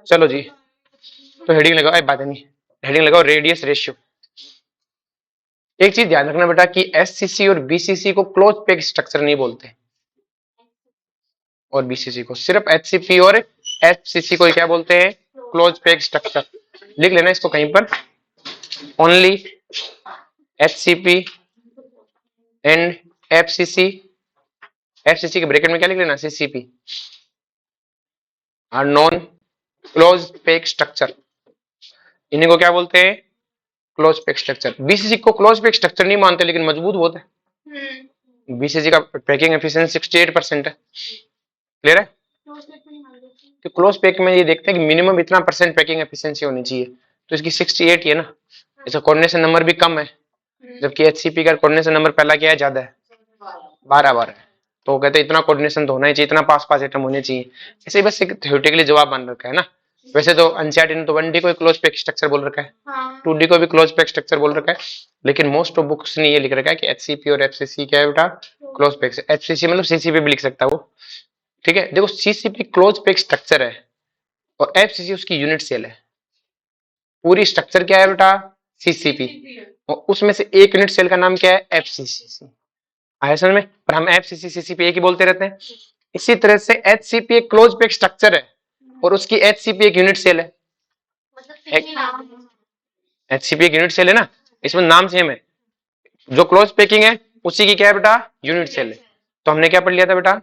चलो जी, तो हेडिंग लगाओ, बात नहीं, हेडिंग लगाओ रेडियस रेशियो। एक चीज ध्यान रखना बेटा कि एससीसी और बीसीसी को क्लोज पैक स्ट्रक्चर नहीं बोलते, और बीसीसी को सिर्फ एचसीपी और एचसीसी को क्या बोलते हैं, क्लोज पैक स्ट्रक्चर। लिख लेना इसको कहीं पर, only HCP and FCC, FCC के ब्रैकेट में क्या लिख लेना, CCP are non close pack structure. इन्हीं को क्या बोलते हैं, क्लोज पैक स्ट्रक्चर। बीसीसी को क्लोज पैक स्ट्रक्चर नहीं मानते, लेकिन मजबूत बहुत है। बीसीसी का पैकिंग एफिशिएंसी 68% है। क्लियर है? तो क्लोज पैक में ये देखते हैं कि मिनिमम इतना परसेंट पैकिंग एफिशिएंसी होनी चाहिए, तो इसकी 68 ही है ना। इसका कोऑर्डिनेशन नंबर भी कम है, जबकि एचसीपी का कोऑर्डिनेशन नंबर पहला क्या है, ज्यादा है, 12 तो कहते हैं इतना कोऑर्डिनेशन तो होना ही चाहिए, इतना पास पास एटम होने चाहिए। ऐसे ही बस एक थ्योरेटिकली जवाब बन रखा है ना। वैसे तो एनसीईआरटी ने तो 1D को क्लोज पैक स्ट्रक्चर बोल रखा है, 2D को भी क्लोज पैक स्ट्रक्चर बोल रखा है, लेकिन मोस्ट ऑफ बुक्स ने ये लिख रखा है कि एचसीपी और एफसीसी क्या है बेटा, क्लोज पैक। एफसीसी मतलब सीसीपी भी लिख सकता है वो, ठीक है। देखो सीसीपी क्लोज पैक स्ट्रक्चर है और एफसीसी उसकी यूनिट सेल है। पूरी स्ट्रक्चर क्या है बेटा, सीसीपी, और उसमें से एक यूनिट सेल का नाम क्या है, एफसीसी। आया समझ में? पर हम एफसीसी सीसीपी एक ही बोलते रहते हैं। इसी तरह से एचसीपी एक क्लोज पैक स्ट्रक्चर है और उसकी एचसीपी एक यूनिट सेल है। एचसीपी एक यूनिट सेल है ना, इसमें नाम सेम है। जो क्लोज पैकिंग है उसी की क्या है बेटा, यूनिट सेल है। तो हमने क्या पढ़ लिया था बेटा,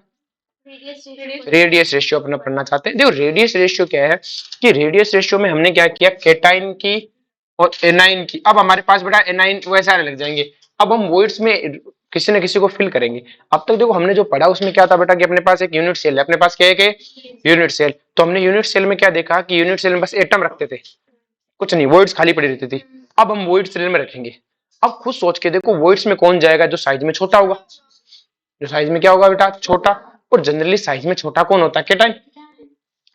रेडियस रेशियो अपना पढ़ना चाहते हैं। देखो रेडियस रेशियो क्या है कि रेडियस रेशियो में हमने क्या किया, केटाइन की और एनाइन की। अब हमारे पास बेटा एनाइन वैसे आने लग जाएंगे, अब हम वॉइड्स में किसी न किसी को फिल करेंगे। अब तक देखो हमने जो पढ़ा उसमें क्या था बेटा कि अपने पास एक यूनिट सेल है, अपने पास क्या है कि यूनिट सेल। तो हमने यूनिट सेल में क्या देखा कि यूनिट सेल में बस एटम रखते थे, कुछ नहीं, वॉइड्स खाली पड़ी रहती थी। अब हम वॉइड सेल में रखेंगे। अब खुद सोच के देखो वॉइड्स में कौन जाएगा, जो साइज में छोटा होगा, जो साइज में क्या होगा बेटा, छोटा। और जनरली साइज में छोटा कौन होता है, केटाइन।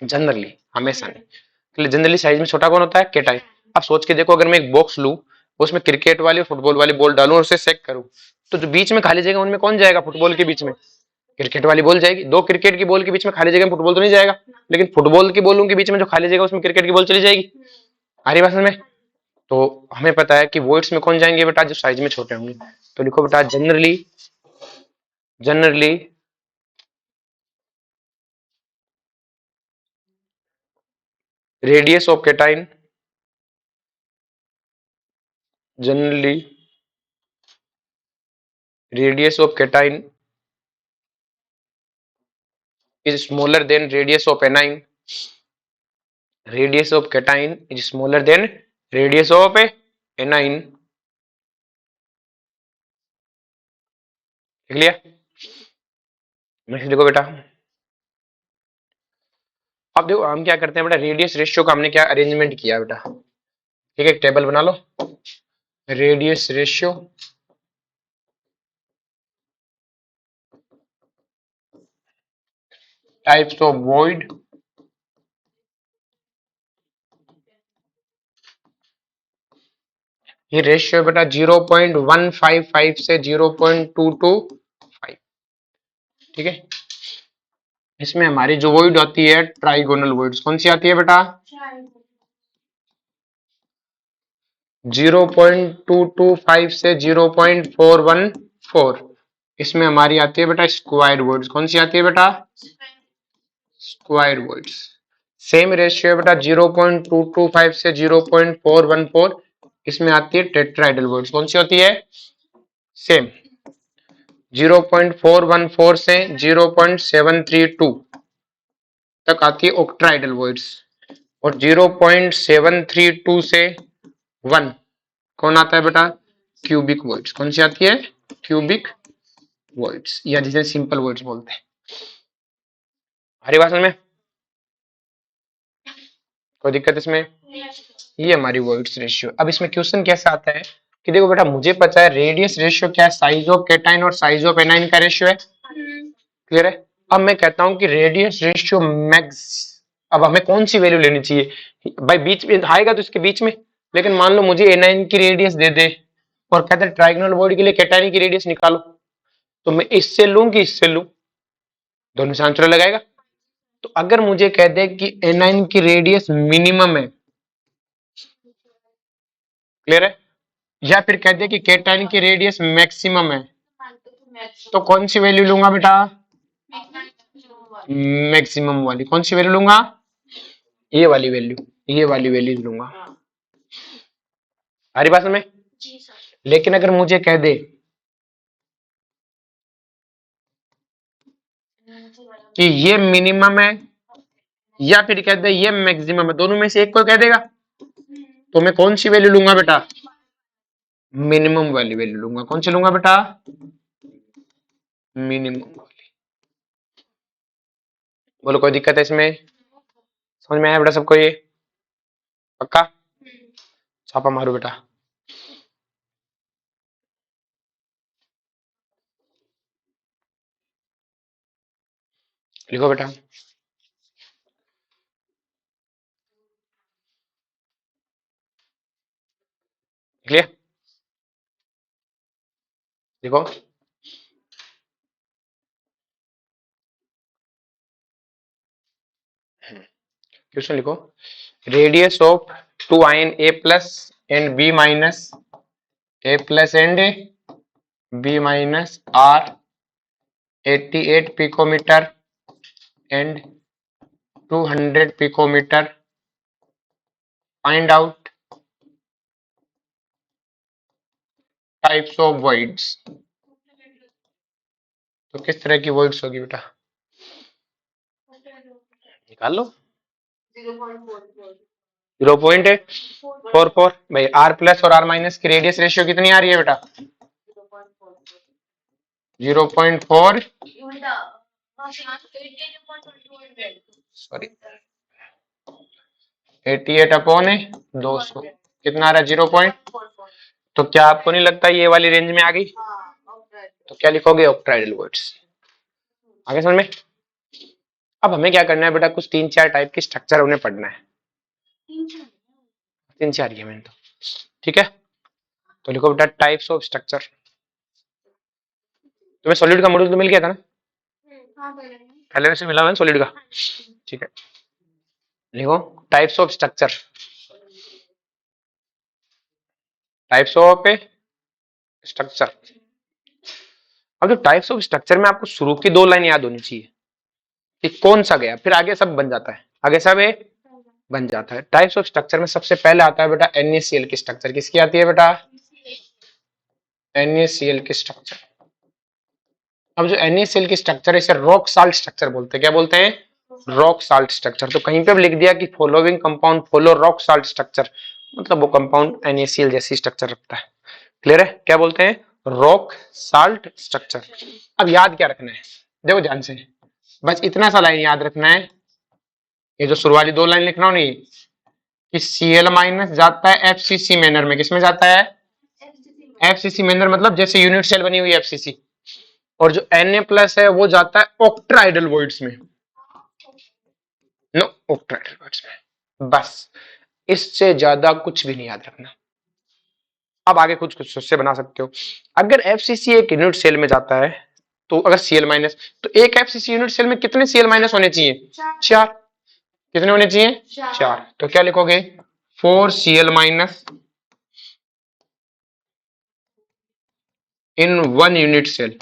जनरली, हमेशा नहीं, जनरली साइज में छोटा कौन होता है, केटाइन। अब सोच के देखो, अगर मैं एक बॉक्स लूं, उसमें क्रिकेट वाली फुटबॉल वाली बॉल डालूं और उसे सेक करूं, तो जो बीच में खाली जगह उनमें कौन जाएगा, फुटबॉल के बीच में क्रिकेट वाली बॉल जाएगी। दो क्रिकेट की बॉल के बीच में खाली जगह में फुटबॉल तो नहीं जाएगा, लेकिन फुटबॉल की बॉलों के बीच में जो खाली जगह उसमें क्रिकेट की बॉल चली जाएगी। आ रही बात समझ में? तो हमें पता है कि वॉइड्स में कौन जाएंगे बेटा, जो साइज में छोटे होंगे। तो लिखो बेटा generally, generally radius of cation, generally radius of cation is smaller than radius of anion. Radius of cation is smaller than radius of anion. लिख लिया? नेक्स्ट देखो बेटा, अब देखो हम क्या करते हैं बेटा, रेडियस रेशियो का हमने क्या अरेंजमेंट किया बेटा, ठीक है, एक टेबल बना लो, radius ratio, types of void, ये रेशियो बेटा 0.155 से 0.225, ठीक है। इसमें हमारी जो वॉइड आती है ट्राइगोनल वॉइड्स, कौन सी आती है बेटा, 0.225 से 0.414। इसमें हमारी आती है बेटा स्क्वायर वॉइड्स, कौन सी आती है बेटा, स्क्वायर वॉइड्स। सेम रेशियो है बेटा 0.225 से 0.414, इसमें आती है टेट्राइडल वॉइड्स, कौन सी होती है, सेम 0.414 से 0.732 तक आती है ऑक्ट्राइडल वॉइड्स, और 0.732 से 1 कौन आता है बेटा, क्यूबिक वॉइड्स, कौन सी आती है, क्यूबिक वॉइड्स, या जिसे सिंपल वॉइड्स बोलते हैं। हरी भाषा में कोई दिक्कत इसमें? ये हमारी वॉइड्स रेशियो। अब इसमें क्वेश्चन कैसा आता है कि देखो बेटा मुझे पता है रेडियस रेशियो क्या है, साइज ऑफ केटाइन और साइज ऑफ एनाइन का रेशियो है, क्लियर है। अब मैं कहता हूं कि रेडियस रेशियो मैक्स, अब हमें कौन सी वैल्यू लेनी चाहिए भाई, बीच में आएगा तो इसके बीच में, लेकिन मान लो मुझे एनाइन की रेडियस दे दे और कहते हैं ट्राइगोनल वॉइड के लिए केटाइन की रेडियस निकालो, तो मैं इससे लूं कि इससे लूं, दोनों से आंसर लगाएगा, तो अगर मुझे कह दे कि एनाइन की रेडियस मिनिमम है, क्लियर है, या फिर कह दे कि कैटाइन की रेडियस मैक्सिमम है, तो कौन सी वैल्यू लूंगा बेटा? मैक्सिमम वाली। कौन सी वैल्यू लूंगा? ये वाली वैल्यू, ये वाली वैल्यू लूंगा। आ रही बात में? लेकिन अगर मुझे कह दे कि ये मिनिमम है या फिर कह दे ये मैक्सिमम है, दोनों में से एक को कह देगा, तो मैं कौन सी वैल्यू लूंगा बेटा? मिनिमम वाली वैल्यू लूंगा। कौन सी लूंगा बेटा? मिनिमम वाली। बोलो कोई दिक्कत है इसमें? समझ में आया बेटा सबको ये? पक्का? छापा मारो बेटा। लिखो बेटा। क्लियर? लिखो। क्वेश्चन लिखो। Radius of two ion A plus and B minus, A plus and B minus are 88 picometre and 200 picometre. Find out types of voids. तो किस तरह की वॉइड्स होगी बेटा? निकाल लो। 0.44 भाई। आर प्लस और आर माइनस की रेडियस रेशियो कितनी आ रही है बेटा? 0.4, सॉरी 88 अपॉन 200 कितना आ रहा है? 0. तो क्या आपको नहीं लगता ये वाली रेंज में आ गई? तो क्या लिखोगे? ऑक्ट्राइडल वर्ड्स। आगे समझ में? अब हमें क्या करना है बेटा? कुछ 3-4 टाइप की स्ट्रक्चर उन्हें पढ़ना है। 3-4 ही है मैंने तो, ठीक है। तो लिखो बेटा टाइप्स ऑफ स्ट्रक्चर। तुम्हें सॉलिड का मॉड्यूल तो मिल गया था ना? पहले वैसे मिला हुआ है सॉलिड का, ठीक है। लिखो types of structure. Types of structure. अब जो टाइप्स ऑफ स्ट्रक्चर में आपको शुरू की 2 लाइन याद होनी चाहिए कि कौन सा गया, फिर आगे सब बन जाता है। आगे सब बन जाता है। टाइप्स ऑफ स्ट्रक्चर में सबसे पहले आता है बेटा NaCl की स्ट्रक्चर। किसकी आती है बेटा? NaCl की स्ट्रक्चर। अब जो NaCl की स्ट्रक्चर है इसे रॉक साल्ट स्ट्रक्चर बोलते हैं। क्या बोलते हैं? Rock salt structure. तो कहीं पे भी लिख दिया कि following compound follow rock salt structure, मतलब वो कंपाउंड NaCl जैसी स्ट्रक्चर रखता है। क्लियर है? क्या बोलते हैं? Rock salt structure. अब याद क्या रखना है? देखो ध्यान से, बस इतना सा लाइन याद रखना है। ये जो शुरू वाली 2 लाइन लिखना हो नहीं, कि Cl माइनस जाता है FCC मैनर में। किसमें जाता है? FCC मैनर, मतलब जैसे यूनिट सेल बनी हुई है FCC। और जो Na प्लस है वो जाता है ऑक्ट्राइडल वॉइड्स में। नो, ऑक्ट्राइडल वॉइड्स में। बस इससे ज्यादा कुछ भी नहीं याद रखना। अब आगे कुछ कुछ उससे बना सकते हो। अगर FCC एक यूनिट सेल में जाता है तो अगर Cl माइनस, तो एक FCC यूनिट सेल में कितने Cl माइनस होने चाहिए? 4। कितने होने चाहिए? 4। तो क्या लिखोगे? 4 Cl माइनस इन 1 यूनिट सेल।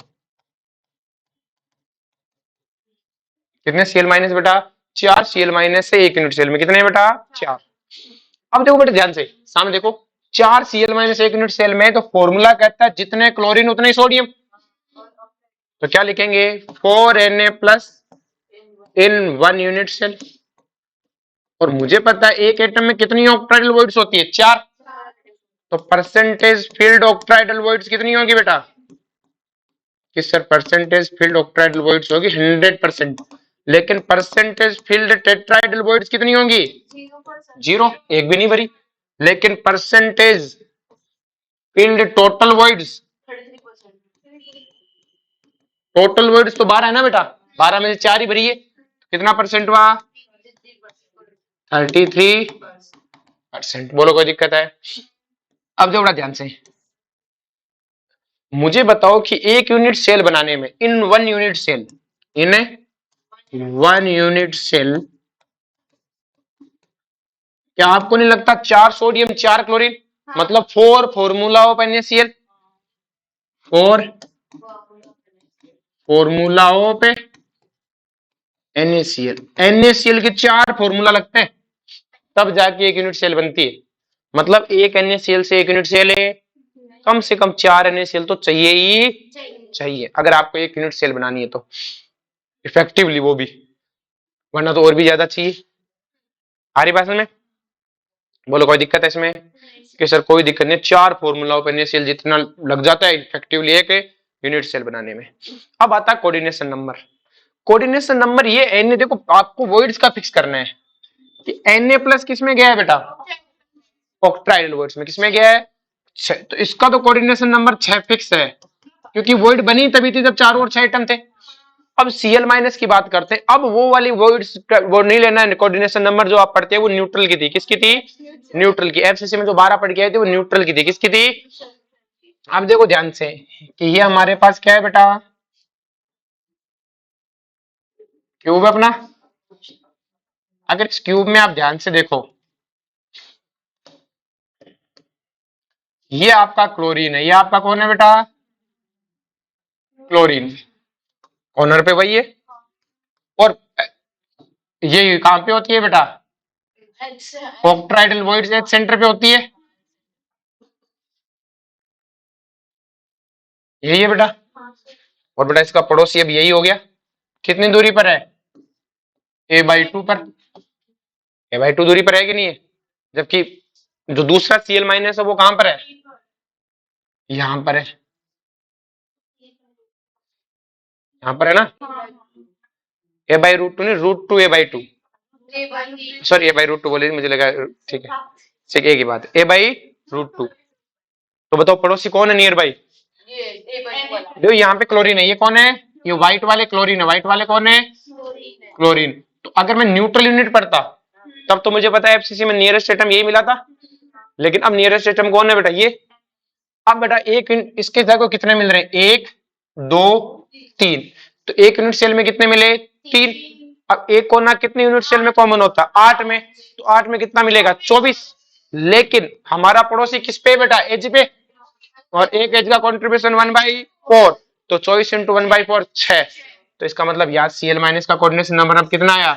कितने Cl माइनस बेटा? 4 Cl माइनस है एक यूनिट सेल में। कितने बेटा? 4। अब देखो बेटा ध्यान से, सामने देखो, 4 Cl माइनस एक यूनिट सेल में, तो फॉर्मूला कहता है जितने क्लोरीन उतने ही सोडियम। तो क्या लिखेंगे? 4Na प्लस इन 1 यूनिट सेल। और मुझे पता है एक एटम में कितनी ऑक्टाइडल वॉइड्स होती है? 4। तो परसेंटेज फील्ड ऑक्टाइडल वॉइड्स कितनी होगी बेटा? कि सर परसेंटेज फील्ड ऑक्टाइडल वॉइड्स होगी 100%। लेकिन परसेंटेज फील्ड टेट्राइडल वॉइड्स कितनी होंगी? 0, एक भी नहीं भरी। लेकिन percentage field total voids, total voids तो 12 है ना बेटा? 12 में से 4 ही भरी है। कितना परसेंट हुआ? 33%। बोलो कोई दिक्कत है? अब देखो ध्यान से, मुझे बताओ कि एक यूनिट सेल बनाने में, इन 1 यूनिट सेल, इन्हें 1 यूनिट सेल, क्या आपको नहीं लगता 4 सोडियम 4 क्लोरीन, मतलब 4 formula of NaCl, 4 formula of NaCl, NaCl के 4 फॉर्मूला लगते हैं तब जाके एक यूनिट सेल बनती है। मतलब एक NaCl से एक यूनिट सेल है, कम से कम 4 NaCl तो चाहिए ही चाहिए अगर आपको एक यूनिट सेल बनानी है तो इफेक्टिवली, वो भी, वरना तो और भी ज्यादा चाहिए। आ रही बात में? बोलो कोई दिक्कत है इसमें? कि सर कोई दिक्कत नहीं, 4 फॉर्मूला ऑफ NaCl जितना लग जाता है इफेक्टिवली एक यूनिट सेल बनाने में। अब आता है कोऑर्डिनेशन नंबर। कोऑर्डिनेशन नंबर ये Na, देखो आपको वॉइड्स का फिक्स करना है कि Na प्लस किसमें गया है बेटा, ऑक्ट्राइडल वॉइड्स में। किसमें गया है? 6। तो इसका तो कोऑर्डिनेशन नंबर 6 फिक्स है, क्योंकि वॉइड बनी तभी थी जब 4 और 6 एटम थे। अब Cl माइनस की बात करते हैं। अब वो वाली वॉइड्स वो नहीं लेना है, कोऑर्डिनेशन नंबर जो आप पढ़ते हैं वो न्यूट्रल की थी। किसकी थी? न्यूट्रल की। FCC में जो 12 पढ़ के आए थे वो न्यूट्रल की थी। किसकी थी? अब देखो ध्यान से कि ये हमारे पास क्या है बेटा, क्यूब है अपना। अगर इस क्यूब में आप ध्यान से देखो, ये आपका क्लोरीन है, ये आपका कौन है बेटा? क्लोरीन। कॉर्नर पे वही है। और ये कहां पे होती है बेटा? ऑक्ट्राइडल वॉइड एक सेंटर पे होती है, यही है बेटा। और बेटा इसका पड़ोसी अब यही हो गया। कितनी दूरी पर है? a/2 पर। a/2 दूरी पर है कि नहीं है? जबकि जो दूसरा Cl माइनस है वो कहां पर है? यहां पर है, यहां पर है ना। a/√2 नहीं, √2 a/2, सॉरी a/√2 बोले, मुझे लगा ठीक है, ठीक एक ही बात है, a/√2। तो बताओ पड़ोसी कौन है नियर बाई? देखो यहाँ पे क्लोरीन है, ये कौन है? ये व्हाइट वाले क्लोरीन है। व्हाइट वाले कौन है? क्लोरीन। तो अगर मैं न्यूट्रल यूनिट पढ़ता तब तो मुझे पता है FCC में नियरेस्ट एटम यही मिला था, लेकिन अब नियरेस्ट एटम कौन है बेटा? ये। अब बेटा एक इसके जगह कितने मिल रहे हैं? 1 2 3। तो एक यूनिट सेल में कितने मिले? 3। अब एक कोना कितने यूनिट सेल में कॉमन होता है? 8 में। तो 8 में कितना मिलेगा? 24। लेकिन हमारा पड़ोसी किस पे बेटा? एज पे। और एक एज का कॉन्ट्रीब्यूशन 1/4, तो 24 इंटू 1/4 6। तो इसका मतलब यार Cl माइनस का कोऑर्डिनेशन नंबर अब कितना आया?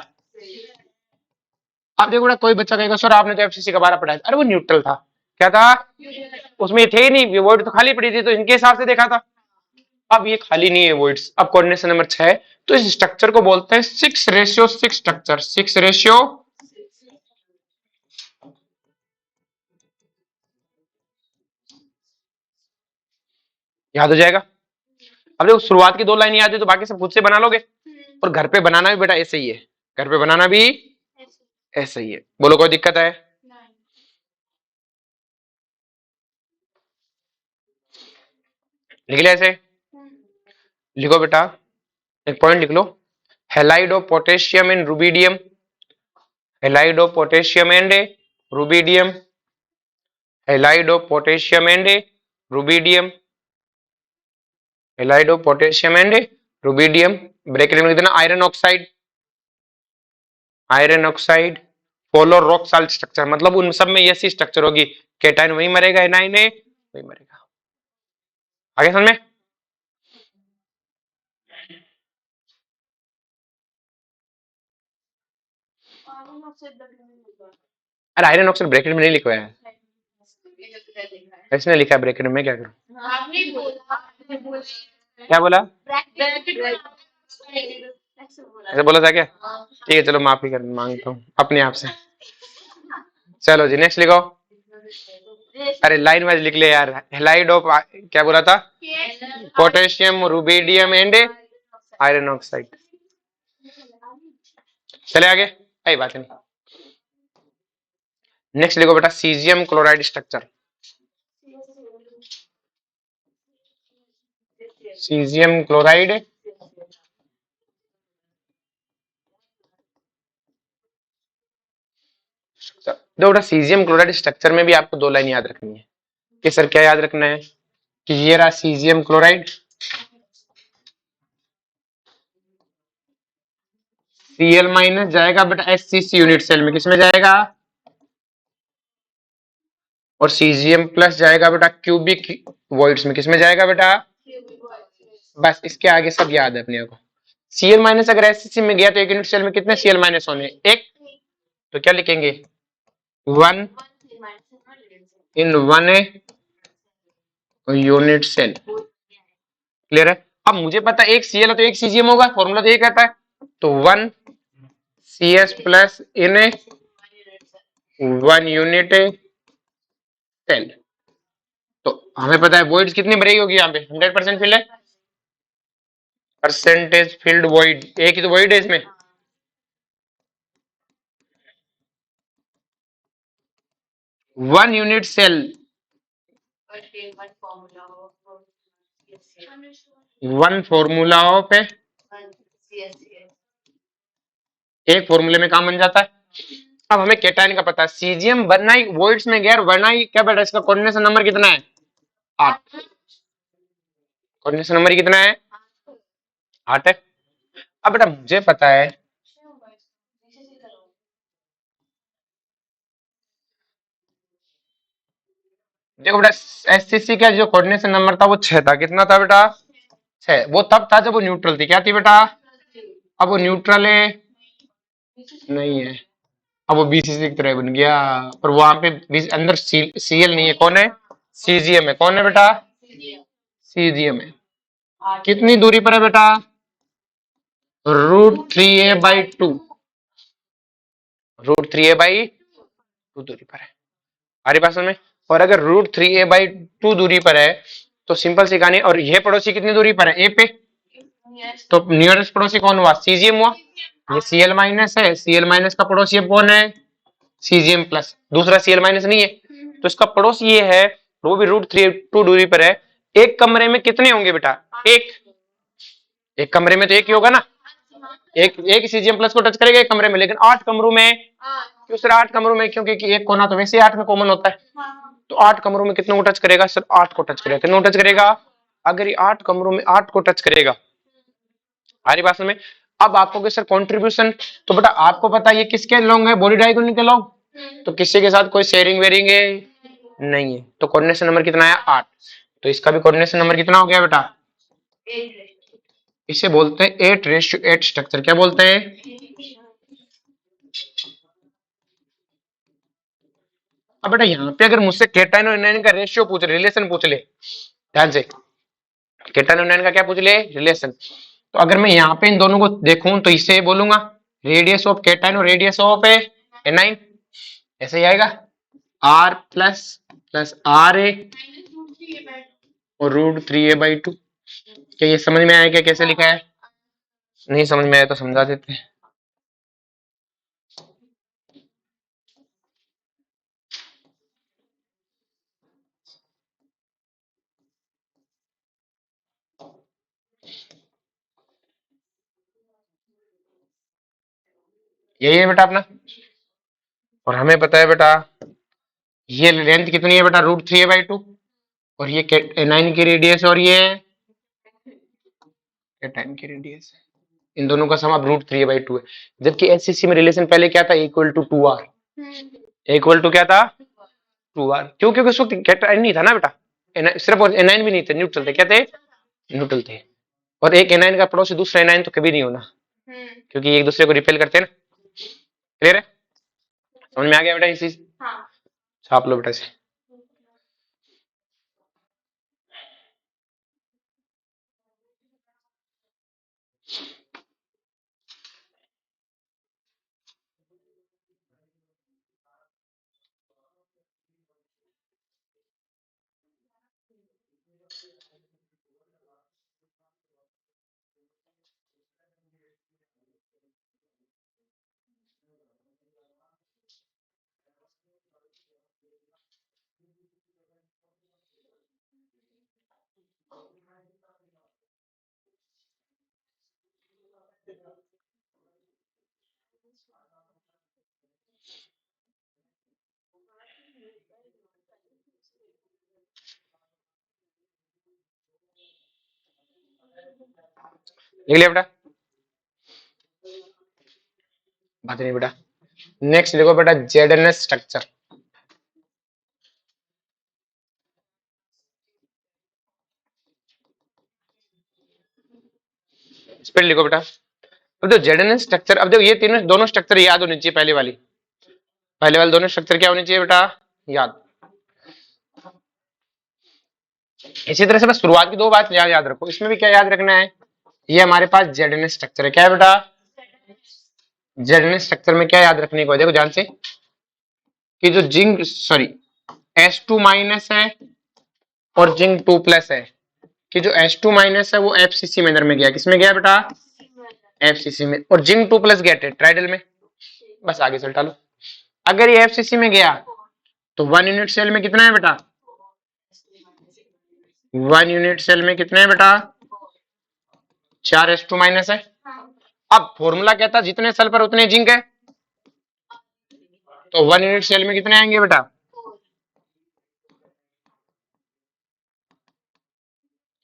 अब देखो कोई बच्चा कहेगा सर आपने तो FCC का 12 पढ़ाया, अरे वो न्यूट्रल था। क्या था उसमें? थे ही नहीं, वर्ड तो खाली पड़ी थी, तो इनके हिसाब से देखा था। अब ये खाली नहीं है वर्ड्स, अब कोऑर्डिनेशन नंबर 6। तो इस स्ट्रक्चर को बोलते हैं 6:6 स्ट्रक्चर। 6:, याद हो जाएगा। अब देखो शुरुआत की 2 लाइन याद है तो बाकी सब खुद से बना लोगे। और घर पे बनाना भी बेटा ऐसे ही है, घर पे बनाना भी ऐसे ही है। बोलो कोई दिक्कत है? लिख लिया ऐसे? लिखो बेटा, एक पॉइंट लिख लो। Halide of potassium and rubidium, halide of potassium and rubidium, halide of potassium and rubidium, halide of potassium and rubidium. Bracket में लिख देना iron oxide, iron oxide follow rock salt structure, मतलब उन सब में ऐसी स्ट्रक्चर होगी, केटाइन वही मरेगा, एनाइन है वही मरेगा। आगे समझ में? अरे आयरन ऑक्साइड ब्रैकेट में नहीं लिखवाया है, इसने लिखा है ब्रैकेट में, क्या करूं? क्या बोला? ऐसे बोला था क्या? ठीक है चलो माफी कर मांगता हूँ अपने आप से। चलो जी नेक्स्ट लिखो। अरे लाइन वाइज लिख ले यार। हेलाइड ऑफ क्या बोला था? Potassium rubidium and iron oxide. चले आगे, आई बात नहीं। नेक्स्ट लिखो बेटा caesium chloride structure. Caesium chloride, देखो बेटा सीजियम क्लोराइड स्ट्रक्चर में भी आपको 2 लाइन याद रखनी है। कि सर क्या याद रखना है? कि ये रहा सीजियम क्लोराइड, Cl माइनस जाएगा बेटा HCC यूनिट सेल में, किसमें जाएगा? और Cgm प्लस जाएगा बेटा क्यूबिक वॉइड्स में, किसमें जाएगा बेटा? बस इसके आगे सब याद है अपने को। Cl माइनस अगर HCC में गया तो एक यूनिट सेल में कितने Cl माइनस होने? एक। तो क्या लिखेंगे? 1 इन 1 यूनिट सेल। क्लियर है? अब मुझे पता है एक Cl है तो एक Cgm होगा, फॉर्मूला तो एक रहता है। तो 1 CS प्लस इन 1 यूनिट सेल। तो हमें पता है वॉइड्स कितनी भरेगी होगी यहाँ पे? 100% फिल है। परसेंटेज फिल्ड वॉइड, एक ही तो वॉइड है इसमें। One unit cell, one formula of है, एक फॉर्मूले में काम बन जाता है। अब हमें केटाइन का पता है, सीजीएम बनना ही वॉइड्स में गया, बनना ही क्या बेटा? इसका कोऑर्डिनेशन नंबर कितना है? 8। कोऑर्डिनेशन नंबर कितना है? 8 है। अब बेटा मुझे पता है, देखो बेटा एससीसी का जो कोऑर्डिनेशन नंबर था वो 6 था। कितना था बेटा? 6। वो तब था जब वो न्यूट्रल थी। क्या थी बेटा? अब वो न्यूट्रल है नहीं है, अब वो बीसीसी की तरह बन गया, पर वहां पे अंदर सीएल नहीं है। कौन है? सीजीएम है। कौन है बेटा? सीजीएम है। कितनी दूरी पर है बेटा? √3a/2। √3a/2 दूरी पर है। हमारी बात समझ में? और अगर √3a/2 दूरी पर है तो सिंपल सी कहानी। और ये पड़ोसी कितनी दूरी पर है? ए पे। तो नियरेस्ट पड़ोसी कौन हुआ? सीजीएम हुआ। ये सीएल माइनस है, सीएल माइनस का पड़ोसी अब कौन है? CGM plus. दूसरा सीएल माइनस नहीं है, तो इसका पड़ोसी ये है, वो भी √3a/2 दूरी पर है। एक कमरे में कितने होंगे बेटा? एक। एक कमरे में तो एक ही होगा ना, एक सीजीएम प्लस को टच करेगा एक कमरे में, लेकिन 8 कमरों में क्यों सर? 8 कमरों में क्योंकि एक कोना तो वैसे 8 में कॉमन होता है। तो 8 कमरों में कितने को टच करेगा सर? 8 को टच करेगा। कितने को टच करेगा? अगर ये 8 कमरों में 8 को टच करेगा। हमारी बात में अब आपको के सर कंट्रीब्यूशन, तो बेटा आपको पता है ये किसके लॉन्ग है? बॉडी डायगोनल के लॉन्ग। तो किसी के साथ कोई शेयरिंग वेरिंग है नहीं है, तो कोऑर्डिनेशन नंबर कितना है? 8। तो इसका भी कोऑर्डिनेशन नंबर कितना हो गया बेटा? इसे बोलते हैं 8:8 स्ट्रक्चर। क्या बोलते हैं? अब बेटा यहाँ पे अगर मुझसे केटाइन और एनाइन का रेशियो पूछ ले, रिलेशन पूछ ले, ध्यान से, केटाइन और एनाइन का क्या पूछ ले? रिलेशन। तो अगर मैं यहाँ पे इन दोनों को देखूं तो इसे बोलूंगा रेडियस ऑफ केटाइन और रेडियस ऑफ एनाइन, ऐसे ही आएगा। R प्लस प्लस RA और √3a/2। क्या ये समझ में आया? क्या कैसे लिखा है? नहीं समझ में आया तो समझा देते हैं। यही है बेटा अपना, और हमें पता है बेटा ये लेंथ कितनी है बेटा? √3a/2। और ये एनाइन की रेडियस और ये केटाइन की रेडियस है। इन दोनों का सम अब √3a/2 है। जबकि एससीसी में रिलेशन पहले क्या था? Equal to 2r। Equal to क्या था? 2r। क्यों? क्योंकि उस वक्त केटाइन नहीं था ना बेटा, सिर्फ एनाइन भी नहीं थे, न्यूट्रल थे। क्या थे? न्यूट्रल थे। और एक एनाइन का पड़ोसी दूसरा एनाइन तो कभी नहीं होना, क्योंकि एक दूसरे को रिपेल करते हैं ना। क्लियर है? समझ में आ गया बेटा ये चीज? छाप लो बेटा इसे। लिख लिया बेटा? बात नहीं बेटा। नेक्स्ट देखो बेटा जेडएनएस स्ट्रक्चर। स्पेल लिखो बेटा। अब देखो जेडएनएस स्ट्रक्चर, अब देखो ये तीनों दोनों स्ट्रक्चर याद होनी चाहिए। पहले वाली दोनों स्ट्रक्चर क्या होनी चाहिए बेटा, याद। इसी तरह से बस शुरुआत की दो बात याद रखो। इसमें भी क्या याद रखना है, ये हमारे पास जेडएनएस स्ट्रक्चर है। क्या है बेटा, जेडएनएस स्ट्रक्चर में क्या याद रखने को, देखो ध्यान से, कि जो जिंक सॉरी H2 माइनस है और जिंक 2 प्लस है, कि जो H2 माइनस है वो FCC में अंदर में गया, किसमें गया बेटा, FCC में, और जिंक 2 प्लस गया टेट्राइडल में। बस आगे चल डालो। अगर ये FCC में गया तो 1 यूनिट सेल में कितना है बेटा, 1 यूनिट सेल में कितने हैं बेटा, 4 H2 माइनस है। अब फॉर्मूला कहता है जितने सेल पर उतने जिंक है, तो 1 यूनिट सेल में कितने आएंगे बेटा,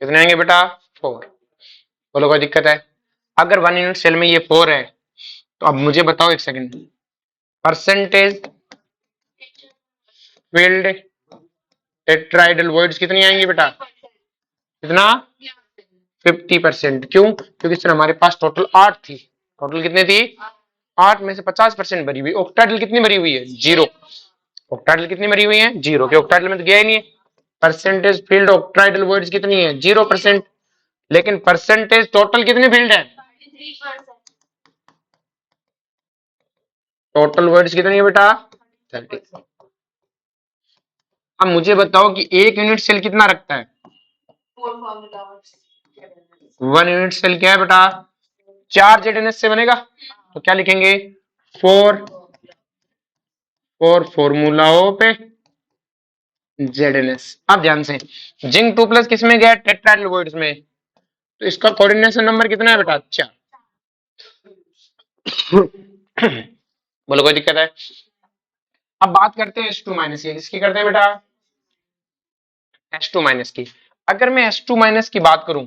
कितने आएंगे बेटा, 4। बोलो कोई दिक्कत है। अगर 1 यूनिट सेल में ये 4 है, तो अब मुझे बताओ एक सेकंड, परसेंटेज फील्ड टेट्राइडल वॉइड्स कितनी आएंगी बेटा, कितना, 50%। क्यों, क्योंकि सर हमारे पास टोटल 8 थी। टोटल कितनी थी, 8 में से 50% भरी हुई। ऑक्टाइडल कितनी भरी हुई है, 0। ऑक्टाइडल कितनी भरी हुई है, 0, कि ऑक्टाइडल में तो गया ही नहीं है। परसेंटेज फील्ड ऑक्टाइडल वॉइड्स कितनी है, 0%। लेकिन परसेंटेज टोटल कितनी फील्ड है, टोटल वर्ड्स कितनी है बेटा, 30। अब मुझे बताओ कि एक यूनिट सेल कितना रखता है, 1 यूनिट सेल क्या है बेटा, 4 जेडएनएस से बनेगा। तो क्या लिखेंगे, 4 फॉर्मूलाओं पे जेडएनएस। अब ध्यान से, जिंक 2 प्लस किसमें गया, टेट्राइडल वॉइड्स में, तो इसका कोऑर्डिनेशन नंबर कितना है बेटा, 4। बोलो कोई दिक्कत है। अब बात करते हैं H2 माइनस की, किसकी करते हैं बेटा, H2 माइनस की। अगर मैं H2 माइनस की बात करूं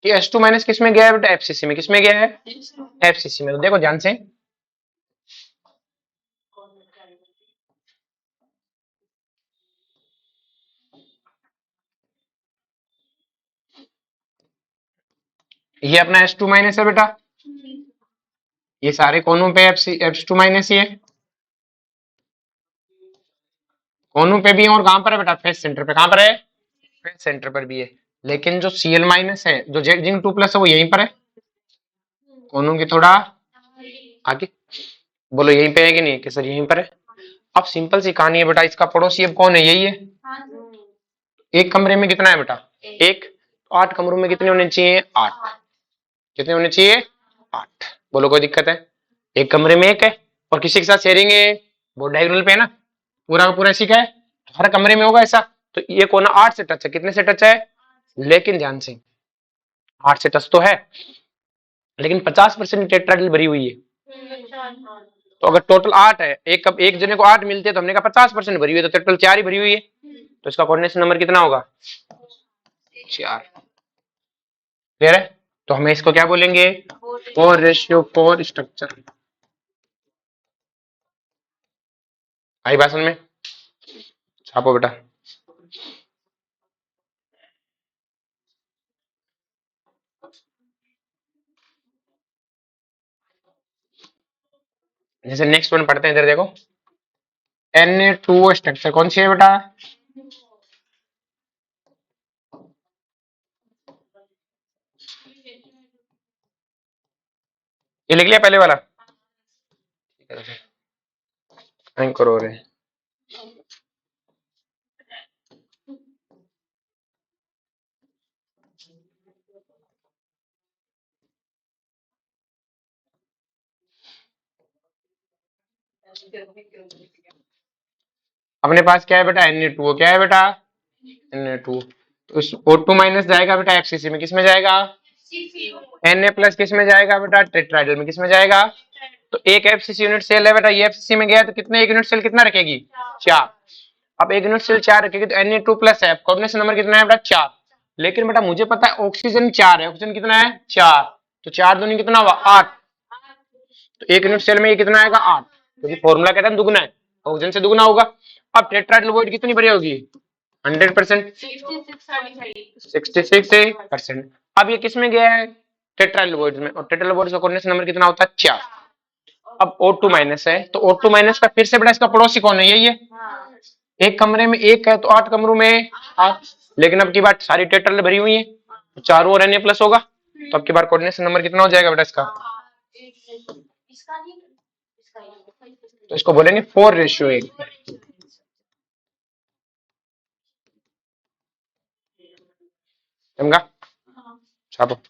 कि H2 माइनस किसमें गया है बेटा, FCC में। किसमें गया है, FCC में। तो देखो ध्यान से, ये अपना H2 माइनस है बेटा, ये सारे कोनों पे H2 माइनस ही है, कोनों पे भी है। और कहां पर है बेटा, फेस सेंटर पे। कहां पर है, फेस सेंटर पर भी है। लेकिन जो Cl माइनस है, जो जिंक 2 प्लस है, वो यहीं पर है, कोनों की थोड़ा आगे। बोलो यहीं पे है कि नहीं, कि सर यहीं पर है। अब सिंपल सी कहानी है बेटा, इसका पड़ोसी अब कौन है, यही है। एक कमरे में कितना है बेटा, एक। 8 कमरों में कितने होने चाहिए, 8। कितने होने चाहिए, 8। बोलो कोई दिक्कत है। एक कमरे में एक है और किसी के साथ शेयरिंग है, वो डायगोनल पे है ना, पूरा का पूरा इसी का है, तो हर कमरे में होगा ऐसा। तो ये कोना 8 से टच है, कितने से टच है, लेकिन ध्यान से, 8 से टच तो है, लेकिन 50% टेट्राहेड्रल भरी हुई है। तो अगर टोटल 8 है, एक जने को 8 मिलते हैं, तो हमने कहा 50% भरी हुई है, तो टोटल 4 ही भरी हुई है। तो इसका कोऑर्डिनेशन नंबर कितना होगा, 4। क्लियर है। तो हमें इसको क्या बोलेंगे, 4:4 स्ट्रक्चर। आई भाषण में, छापो बेटा। जैसे नेक्स्ट वन पढ़ते हैं, इधर देखो, Na2O स्ट्रक्चर कौन सी है बेटा, ये लिख लिया पहले वाला, एंकर हो रहे। अपने पास क्या है बेटा, Na2O। क्या है बेटा, Na2। तो इस O2 माइनस जाएगा बेटा FCC में, किसमें जाएगा, Na प्लस किसमें जाएगा बेटा, टेट्राइडल में। किसमें जाएगा, तो एक FCC यूनिट सेल है बेटा, ये FCC में गया तो कितने, एक यूनिट सेल कितना रखेगी, 4। अब एक यूनिट सेल 4 रखेगी तो Na2 प्लस है, कोऑर्डिनेशन नंबर कितना है बेटा, 4। लेकिन बेटा मुझे पता है ऑक्सीजन 4 है, ऑक्सीजन कितना है, 4। तो 4 दूनी कितना हुआ, 8। तो एक यूनिट सेल में ये कितना आएगा 8, क्योंकि फॉर्मूला कहता है दुगना है, ऑक्सीजन से दुगना होगा। अब टेट्राहाइड्रोवोइड कितनी बड़ी होगी 100%, 66%। अब ये किस में गया है टेट्राहाइड्रोवोइड में, और टेट्राहाइड्रोवोइड का कोऑर्डिनेशन नंबर कितना होता है 4। अब O2 माइनस है, तो O2 माइनस का फिर से बड़ा इसका पड़ोसी कौन है, यही है। एक कमरे में एक है तो 8 कमरों में 8, लेकिन अब की बात सारी टेट्राल भरी हुई है तो चारों ओर Na प्लस होगा, तो अब की बार कोऑर्डिनेशन नंबर कितना हो जाएगा बेटा इसका, तो इसको बोलेंगे 4:1। समझा, छापो।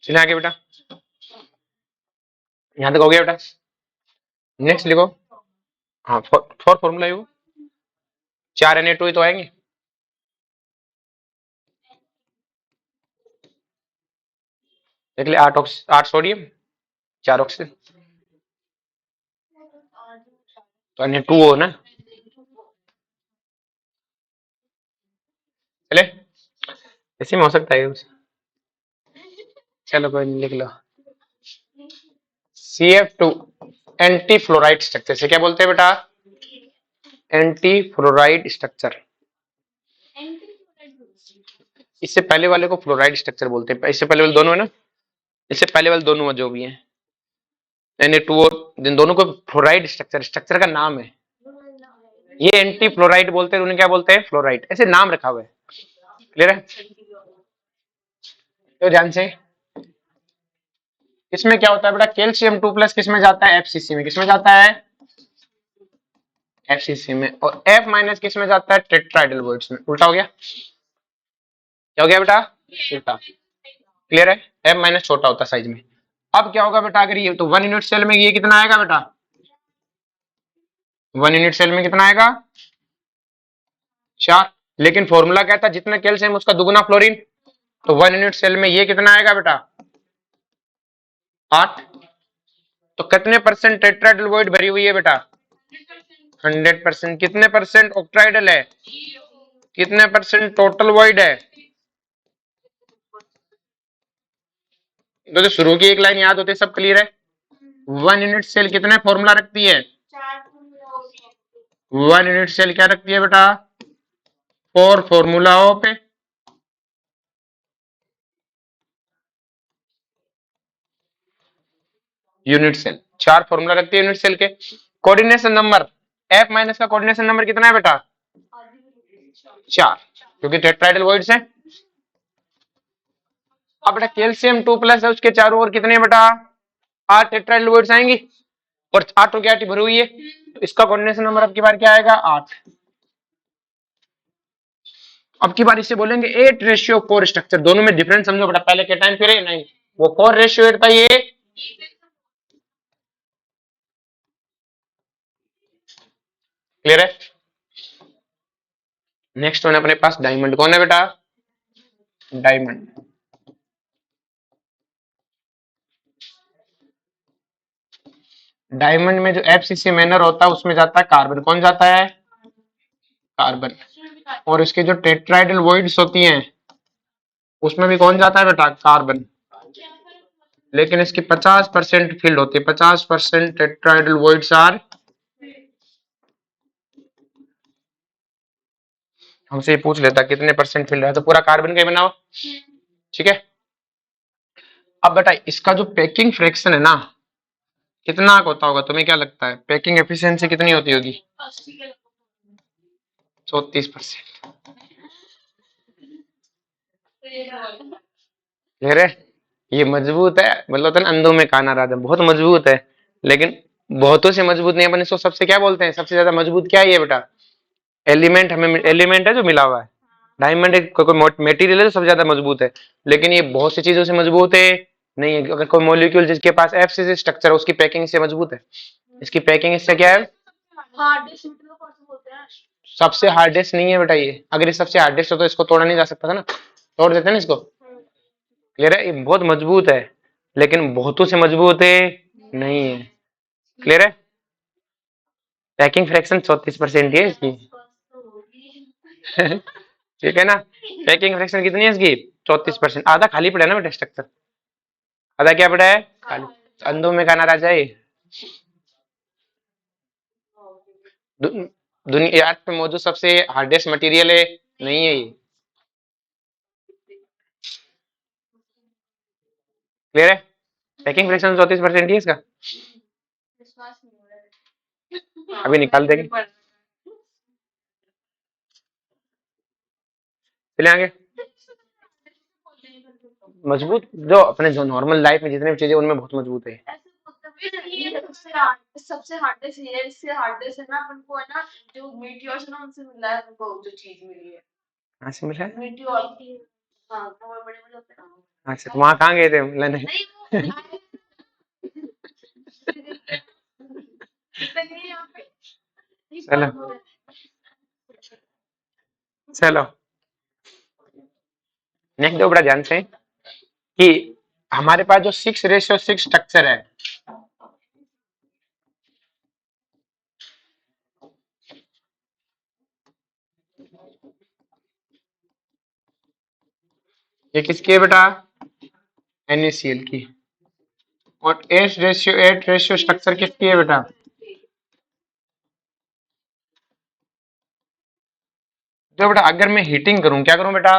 चलिए आगे बेटा, यहाँ तक हो गया बेटा। नेक्स्ट लिखो, हाँ फोर फॉर्मूला यू 4 Na2 ही तो आएंगे। देख ले 8 सोडियम 4 ऑक्सीजन, तो Na2 हो ना। चले इसी में हो सकता है कुछ। चलो कोई नहीं, लिख लो CF2 एंटी फ्लोराइड स्ट्रक्चर से क्या बोलते हैं बेटा, एंटी फ्लोराइड स्ट्रक्चर। इससे पहले वाले को फ्लोराइड स्ट्रक्चर बोलते हैं, इससे पहले वाले दोनों है ना, इससे पहले वाले दोनों जो भी है Na2 और इन दोनों को फ्लोराइड स्ट्रक्चर, स्ट्रक्चर का नाम है। ये एंटी फ्लोराइड बोलते हैं, उन्हें क्या बोलते हैं फ्लोराइड, ऐसे नाम रखा हुआ है। क्लियर है, तो ध्यान से इसमें क्या होता है बेटा, कैल्शियम 2+ किसमें जाता है FCC में, किसमें जाता है FCC में, और F- किसमें जाता है टेट्राहाइड्रोवोइड्स में। उल्टा हो गया, क्या हो गया बेटा उल्टा। क्लियर है, F- छोटा होता है साइज में। अब क्या होगा बेटा, अगर ये तो 1 यूनिट सेल में ये कितना आएगा बेटा, 1 यूनिट सेल में कितना आएगा 4, लेकिन फॉर्मूला कहता है जितना कैल्शियम उसका दुगुना फ्लोरीन, तो 1 यूनिट सेल में ये कितना आएगा बेटा 8। तो कितने परसेंट टेट्राहाइड्रोवोइड भरी हुई है बेटा 100%। कितने परसेंट ऑक्ट्राइडल है, कितने परसेंट टोटल वॉइड है। तो शुरू की एक लाइन याद होती है, सब क्लियर है। 1 यूनिट सेल कितने फॉर्मूला रखती है, 1 यूनिट सेल क्या रखती है बेटा 4 फॉर्मूलाओं पे। यूनिट सेल 4 फॉर्मूला रखती है यूनिट सेल के। कोऑर्डिनेशन नंबर F- का कोऑर्डिनेशन नंबर कितना है बेटा 4, क्योंकि टेट्राहाइड्रल वॉइड्स है। अब बेटा कैल्शियम 2+ है, उसके चारों ओर कितने बेटा 8 टेट्राहाइड्रल वॉइड्स आएंगी, और 8 की 8 भरी हुई है, तो इसका कोऑर्डिनेशन नंबर अब की बार क्या आएगा 8। अब की बार इससे बोलेंगे 8:4 स्ट्रक्चर, दोनों में डिफरेंस समझो बेटा, पहले के टाइम पे नहीं, वो 4:8 था, ये क्लियर है। नेक्स्ट वन अपने पास डायमंड, कौन है बेटा, डायमंड। डायमंड में जो एफसीसी मैनर होता है उसमें जाता है कार्बन, कौन जाता है, कार्बन। और इसके जो टेट्राइडल वॉइड्स होती हैं उसमें भी कौन जाता है बेटा, कार्बन। लेकिन इसकी 50% फील्ड होती है, 50% टेट्राइडल वॉइड्स आर, हमसे ये पूछ लेता कितने परसेंट फील्ड है, तो पूरा कार्बन का ही बनाओ, ठीक है। अब बेटा इसका जो पैकिंग फ्रैक्शन है ना, कितना होता होगा, तुम्हें क्या लगता है, पैकिंग एफिशिएंसी कितनी होती होगी, 34%। अरे ये मजबूत है, मतलब तो ना अंधों में काना राजा, बहुत मजबूत है, लेकिन बहुतों से मजबूत नहीं। अपन इसको सबसे क्या बोलते हैं, सबसे ज्यादा मजबूत क्या है ये बेटा, एलिमेंट, हमें एलिमेंट है जो मिला हुआ है। डायमंड एक कोई मेटीरियल है जो सबसे ज्यादा मजबूत है, लेकिन ये बहुत सी चीजों से मजबूत है नहीं है। अगर कोई मॉलिक्यूल जिसके पास एफसीसी स्ट्रक्चर है उसकी पैकिंग इससे मजबूत है, इसकी पैकिंग इससे क्या है, सबसे हार्डेस्ट नहीं है बेटा ये। अगर ये सबसे हार्डेस्ट हो तो इसको तोड़ा नहीं जा सकता था ना, तोड़ देते हैं ना इसको, क्लियर है। ये बहुत मजबूत है, लेकिन बहुतों से मजबूत है नहीं है, क्लियर है। पैकिंग फ्रैक्शन 34% ही है इसकी। ठीक है ना, पैकिंग फ्रैक्शन कितनी है इसकी, 34%। आधा खाली पड़ा है ना बेटा स्ट्रक्चर, आधा क्या पड़ा है, खाली। अंधों में खाना राजा है। दुनिया अर्थ पे मौजूद सबसे हार्डेस्ट मटेरियल है नहीं है ये, क्लियर है। पैकिंग फ्रैक्शन 34% ही है इसका, अभी निकाल देंगे, चले आगे। मजबूत जो अपने जो नॉर्मल लाइफ में जितने भी चीजें उनमें बहुत मजबूत है। सबसे हार्डेस्ट है, इससे हार्डेस्ट है ना अपन को, है ना जो मीटियोर्स ना उनसे मिला है, उनको जो चीज मिली है, कहाँ से मिला है, मीटियोर। हाँ तो बड़े बड़े होते हैं ना। अच्छा तो वहाँ कहाँ गए थे मिलने, चलो चलो नेक्स्ट दो बड़ा ध्यान से कि हमारे पास जो 6:6 स्ट्रक्चर है, ये किसकी है बेटा, NaCl की। और H:8 स्ट्रक्चर किसकी है बेटा, जो बेटा अगर मैं हीटिंग करूं, क्या करूं बेटा,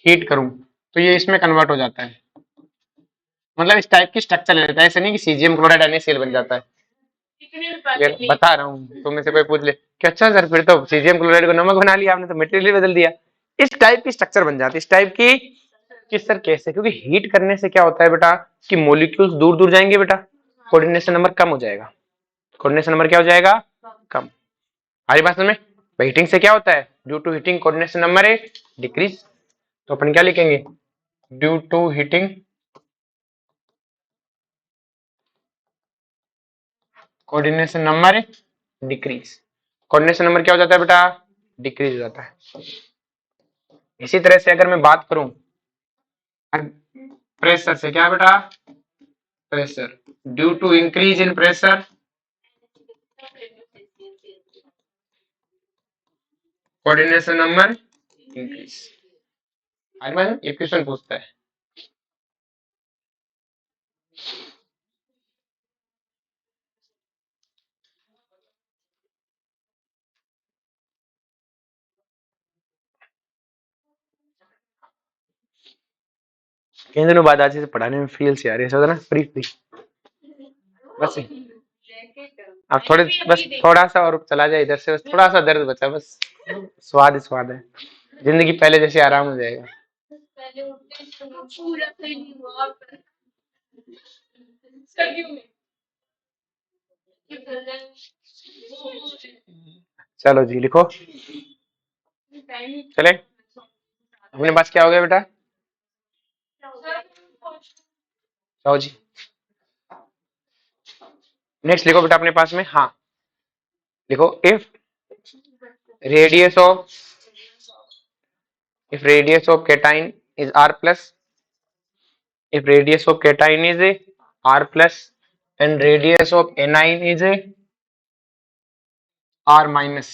हीट करूं, तो ये इसमें कन्वर्ट हो जाता है, मतलब इस टाइप की स्ट्रक्चर ले लेता है, ऐसे नहीं कि सीजियम क्लोराइड NaCl बन जाता है। ये बता रहा हूँ, तुम में से कोई पूछ ले कि अच्छा सर फिर तो सीजियम क्लोराइड को नमक बना लिया आपने, तो मटेरियल बदल दिया। इस टाइप की स्ट्रक्चर बन जाती है, इस टाइप की। किस सर कैसे, क्योंकि हीट करने से क्या होता है बेटा कि मॉलिक्यूल्स दूर दूर जाएंगे बेटा, कोऑर्डिनेशन नंबर कम हो जाएगा, कोऑर्डिनेशन नंबर क्या हो जाएगा, कम। हमारी बात में हीटिंग से क्या होता है, due to heating coordination number है डिक्रीज, तो अपन क्या लिखेंगे, due to heating coordination number decrease. Coordination number क्या हो जाता है बेटा, डिक्रीज हो जाता है। इसी तरह से अगर मैं बात करूं प्रेशर से, क्या बेटा, pressure, due to increase in pressure coordination number increase. हर बार ये क्वेश्चन पूछता है। कई दिनों बाद आज से पढ़ाने में फील से आ रही है ना, फ्री फ्री बस। अब थोड़े बस थोड़ा सा और चला जाए इधर से, बस थोड़ा सा दर्द बचा, बस स्वाद ही स्वाद है, जिंदगी पहले जैसे आराम हो जाएगा। चलो जी लिखो, चले। अपने पास क्या हो गया बेटा? जाओ जी, नेक्स्ट लिखो बेटा अपने पास में। हाँ लिखो, if radius of cation is r plus, if radius of cation is a r plus and radius of anion is a r minus,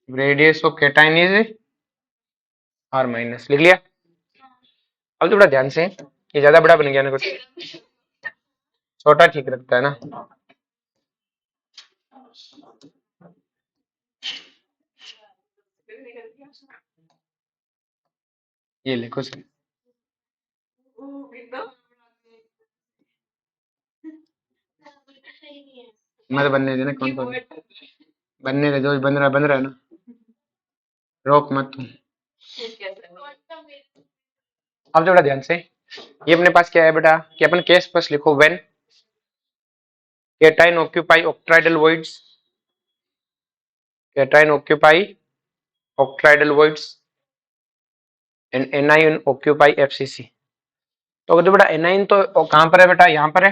radius of cation is a r minus, लिख लिया? अब तो बड़ा ध्यान से, ये ज्यादा बड़ा बन गया ना, कुछ छोटा ठीक लगता है ना। ये लिखो सर, मत बनने देना, कौन कौन बनने दे, जो बन रहा है ना, रोक मत तुम। अब थोड़ा ध्यान से, ये अपने पास क्या है बेटा कि अपन केस फर्स्ट लिखो, when cation occupy octahedral voids, cation occupy octahedral voids and anion occupy FCC। तो अगर बेटा anion तो कहां पर है बेटा? यहां पर है।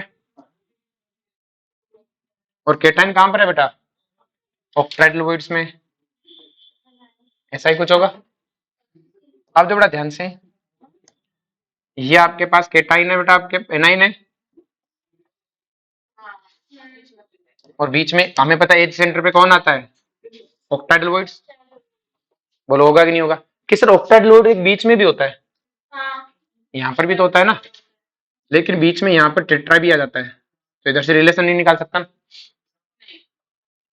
और केटाइन कहां पर है बेटा? octahedral voids में। ऐसा ही कुछ होगा। अब जो बेटा ध्यान से, ये आपके पास केटाइन है बेटा, आपके एनाइन है, और बीच में हमें पता है एज सेंटर पे कौन आता है? ऑक्टाइडल वॉइड्स। बोलो होगा कि नहीं होगा? कि सर ऑक्टाइडल वॉइड एक बीच में भी होता है। यहाँ पर भी तो होता है ना, लेकिन बीच में यहाँ पर टेट्रा भी आ जाता है, तो इधर से रिलेशन नहीं निकाल सकता ना।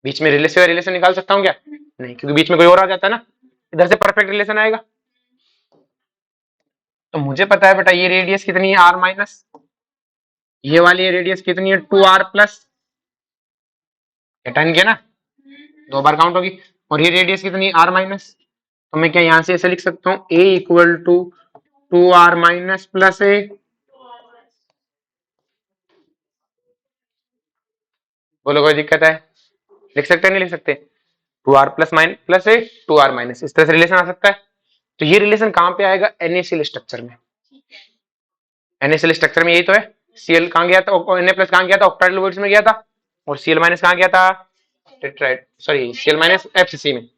बीच में रिलेशन निकाल सकता हूँ क्या? नहीं, क्योंकि बीच में कोई और आ जाता है ना, इधर से परफेक्ट रिलेशन आएगा। तो मुझे पता है बेटा ये रेडियस कितनी है? r minus. ये वाली रेडियस कितनी है? 2r plus. केटाइन की है ना, 2 बार काउंट होगी। और ये रेडियस कितनी? r minus. तो मैं क्या यहाँ से ऐसे लिख सकता हूँ, a equal to 2r minus plus a। बोलो कोई दिक्कत है? लिख सकते हैं नहीं लिख सकते? 2r प्लस प्लस ए 2r माइनस, इस तरह से रिलेशन आ सकता है। तो ये रिलेशन कहां पे आएगा? NaCl स्ट्रक्चर में। NaCl स्ट्रक्चर में यही तो है। Cl कहां गया था? Na प्लस कहां गया था? ऑक्टाइडल वॉइड्स में गया था। और Cl माइनस कहां गया था? टेट्राइड, सॉरी Cl माइनस FCC में।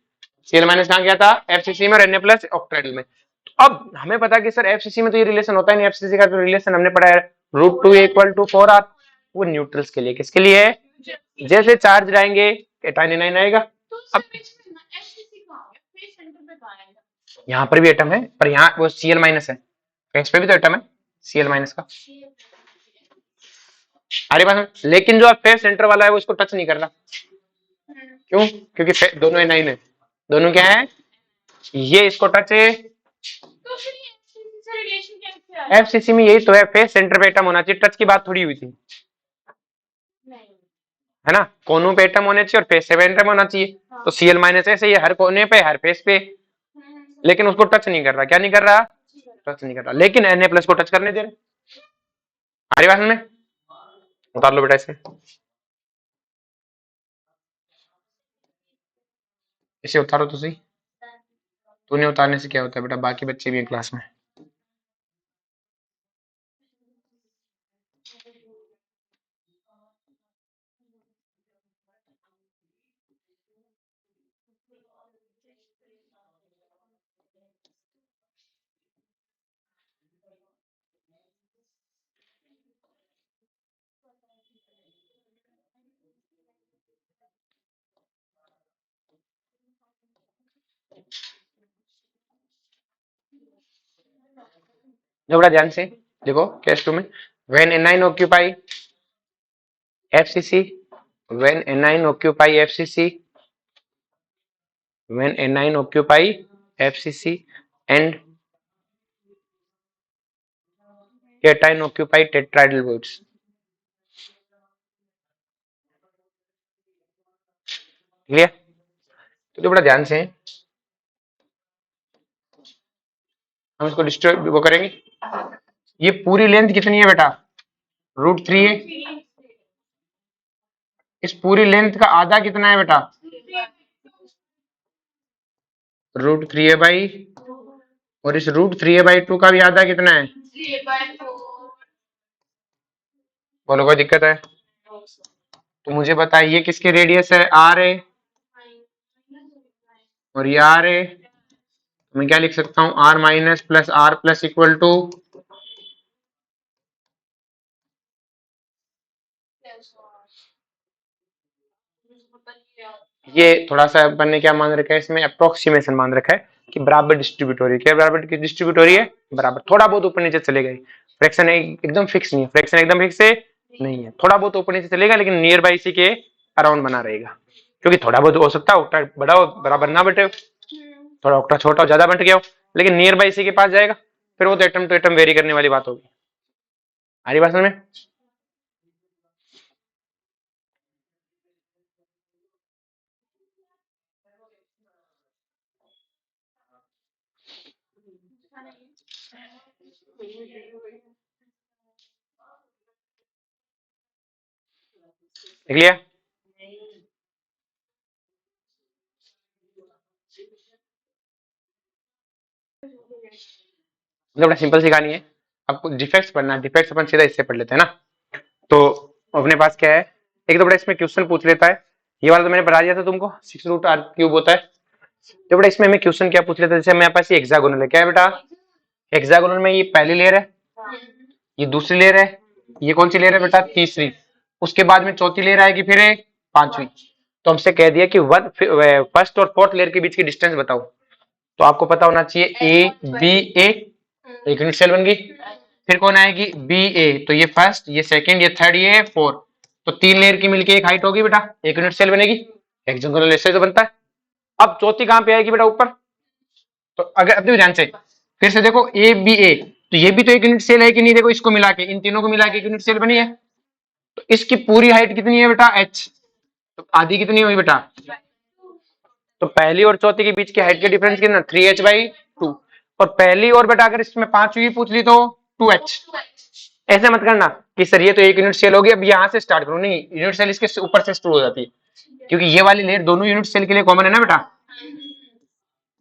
Cl माइनस कहां गया था? FCC में, और Na प्लस ऑक्टाइडल में। अब हमें पता है कि सर FCC में तो ये रिलेशन होता है नहीं, FCC का तो रिलेशन हमने पढ़ा है √2 इक्वल टू 4r। वो न्यूट्रल्स के लिए, किसके लिए है? जैसे चार्ज जाएंगे केटाइन एनाइन आएगा। अब यहाँ पर भी एटम है, पर यहाँ वो Cl माइनस है, इस पे भी तो एटम है Cl माइनस का। अरे बात, लेकिन जो फेस सेंटर वाला है वो इसको टच नहीं कर रहा। क्यों? क्योंकि दोनों एनाइन है। दोनों क्या है? ये इसको टच है। FCC में यही तो है, फेस सेंटर पे एटम होना चाहिए, टच की बात थोड़ी हुई थी, है ना? कोनों पे एटम होने चाहिए और फेस पे एटम होना चाहिए। तो Cl माइनस ऐसे ही हर कोने पे, हर फेस पे, लेकिन उसको टच नहीं कर रहा। क्या नहीं कर रहा? टच नहीं कर रहा। लेकिन Na प्लस को टच करने दे रहे। हमारी बात में उतार लो बेटा इसे, इसे उतारो तो सही। तूने उतारने से क्या होता है बेटा? बाकी बच्चे भी हैं क्लास में। जो बड़ा ध्यान से देखो केस 2 में, when A9 occupy FCC, when A9 occupy FCC, when A9 occupy FCC and cation occupy टेट्राइडल voids. Clear? तो बड़ा ध्यान से हम इसको डिस्ट्रॉय वो करेंगे। ये पूरी लेंथ कितनी है बेटा? √3 है। इस पूरी लेंथ का आधा कितना है बेटा? √3a/, और इस √3a/2 का भी आधा कितना है? बोलो कोई दिक्कत है? तो मुझे बताइए ये किसके रेडियस है? आर ए, और ये आर ए। मैं क्या लिख सकता हूँ? R minus plus R plus equal to, ये थोड़ा सा अपन ने क्या मान रखा है इसमें? अप्रोक्सीमेशन मान रखा है कि बराबर डिस्ट्रीब्यूट हो रही है। क्या बराबर की डिस्ट्रीब्यूट हो रही है? बराबर। थोड़ा बहुत ऊपर नीचे चलेगा, फ्रैक्शन एकदम फिक्स नहीं है, फ्रैक्शन एकदम फिक्स है नहीं है, थोड़ा बहुत ऊपर नीचे चलेगा, लेकिन नियर बाई इसी के अराउंड बना रहेगा। क्योंकि थोड़ा बहुत हो सकता है ऑक्टा बड़ा हो, बराबर ना बटे हो, थोड़ा ऑक्टा छोटा हो, ज्यादा बट गया हो, लेकिन नियर बाई इसी के पास जाएगा। फिर वो तो एटम टू एटम वेरी करने वाली बात होगी। आ रही बात समझ में? देख लिया? बड़ा सिंपल सी कहानी है। आपको डिफेक्ट्स पढ़ना है, डिफेक्ट्स अपन सीधा इससे पढ़ लेते हैं ना। तो अपने पास क्या है, एक तो बड़ा इसमें क्वेश्चन पूछ लेता है, ये वाला तो मैंने बता दिया था तुमको, 6√r³ होता है। तो बड़ा इसमें हमें क्वेश्चन क्या पूछ लेता है, जैसे मेरे पास ये हेक्सागोनल है, क्या है बेटा? हेक्सागोनल में ये पहली लेयर है, ये दूसरी लेयर है, ये कौन सी लेयर है बेटा? तीसरी। उसके बाद में चौथी लेयर आएगी, फिर एक पांचवी। तो हमसे कह दिया कि फर्स्ट और फोर्थ लेयर के बीच की डिस्टेंस बताओ। तो आपको पता होना चाहिए ए बी ए, एक यूनिट सेल बन गई। फिर कौन आएगी? बी ए, तो ये फर्स्ट, ये सेकंड, ये थर्ड, ये फोर्थ। तो तीन लेयर की मिलके एक हाइट होगी बेटा, एक यूनिट सेल बनेगी। हेक्सागोनल ऐसे तो बनता है। अब चौथी कहां पे आएगी बेटा? ऊपर। तो अगर अब देखो ध्यान से, फिर से देखो ए बी ए, तो ये भी तो एक यूनिट सेल है कि नहीं? देखो इसको मिला के, इन तीनों को मिला के एक यूनिट सेल बनी है। तो इसकी पूरी हाइट कितनी है बेटा? एच। तो आधी कितनी हुई बेटा? तो पहली और चौथी के बीच की हाइट के डिफरेंस कितना? 3h/2। और पहली और बेटा अगर इसमें पांचवी पूछ ली तो 2h। ऐसे मत करना कि सर ये तो एक यूनिट सेल होगी, अब यहाँ से स्टार्ट करो, नहीं, यूनिट सेल इसके ऊपर से शुरू हो जाती है, क्योंकि ये वाली लेयर दोनों यूनिट सेल के लिए कॉमन है ना बेटा,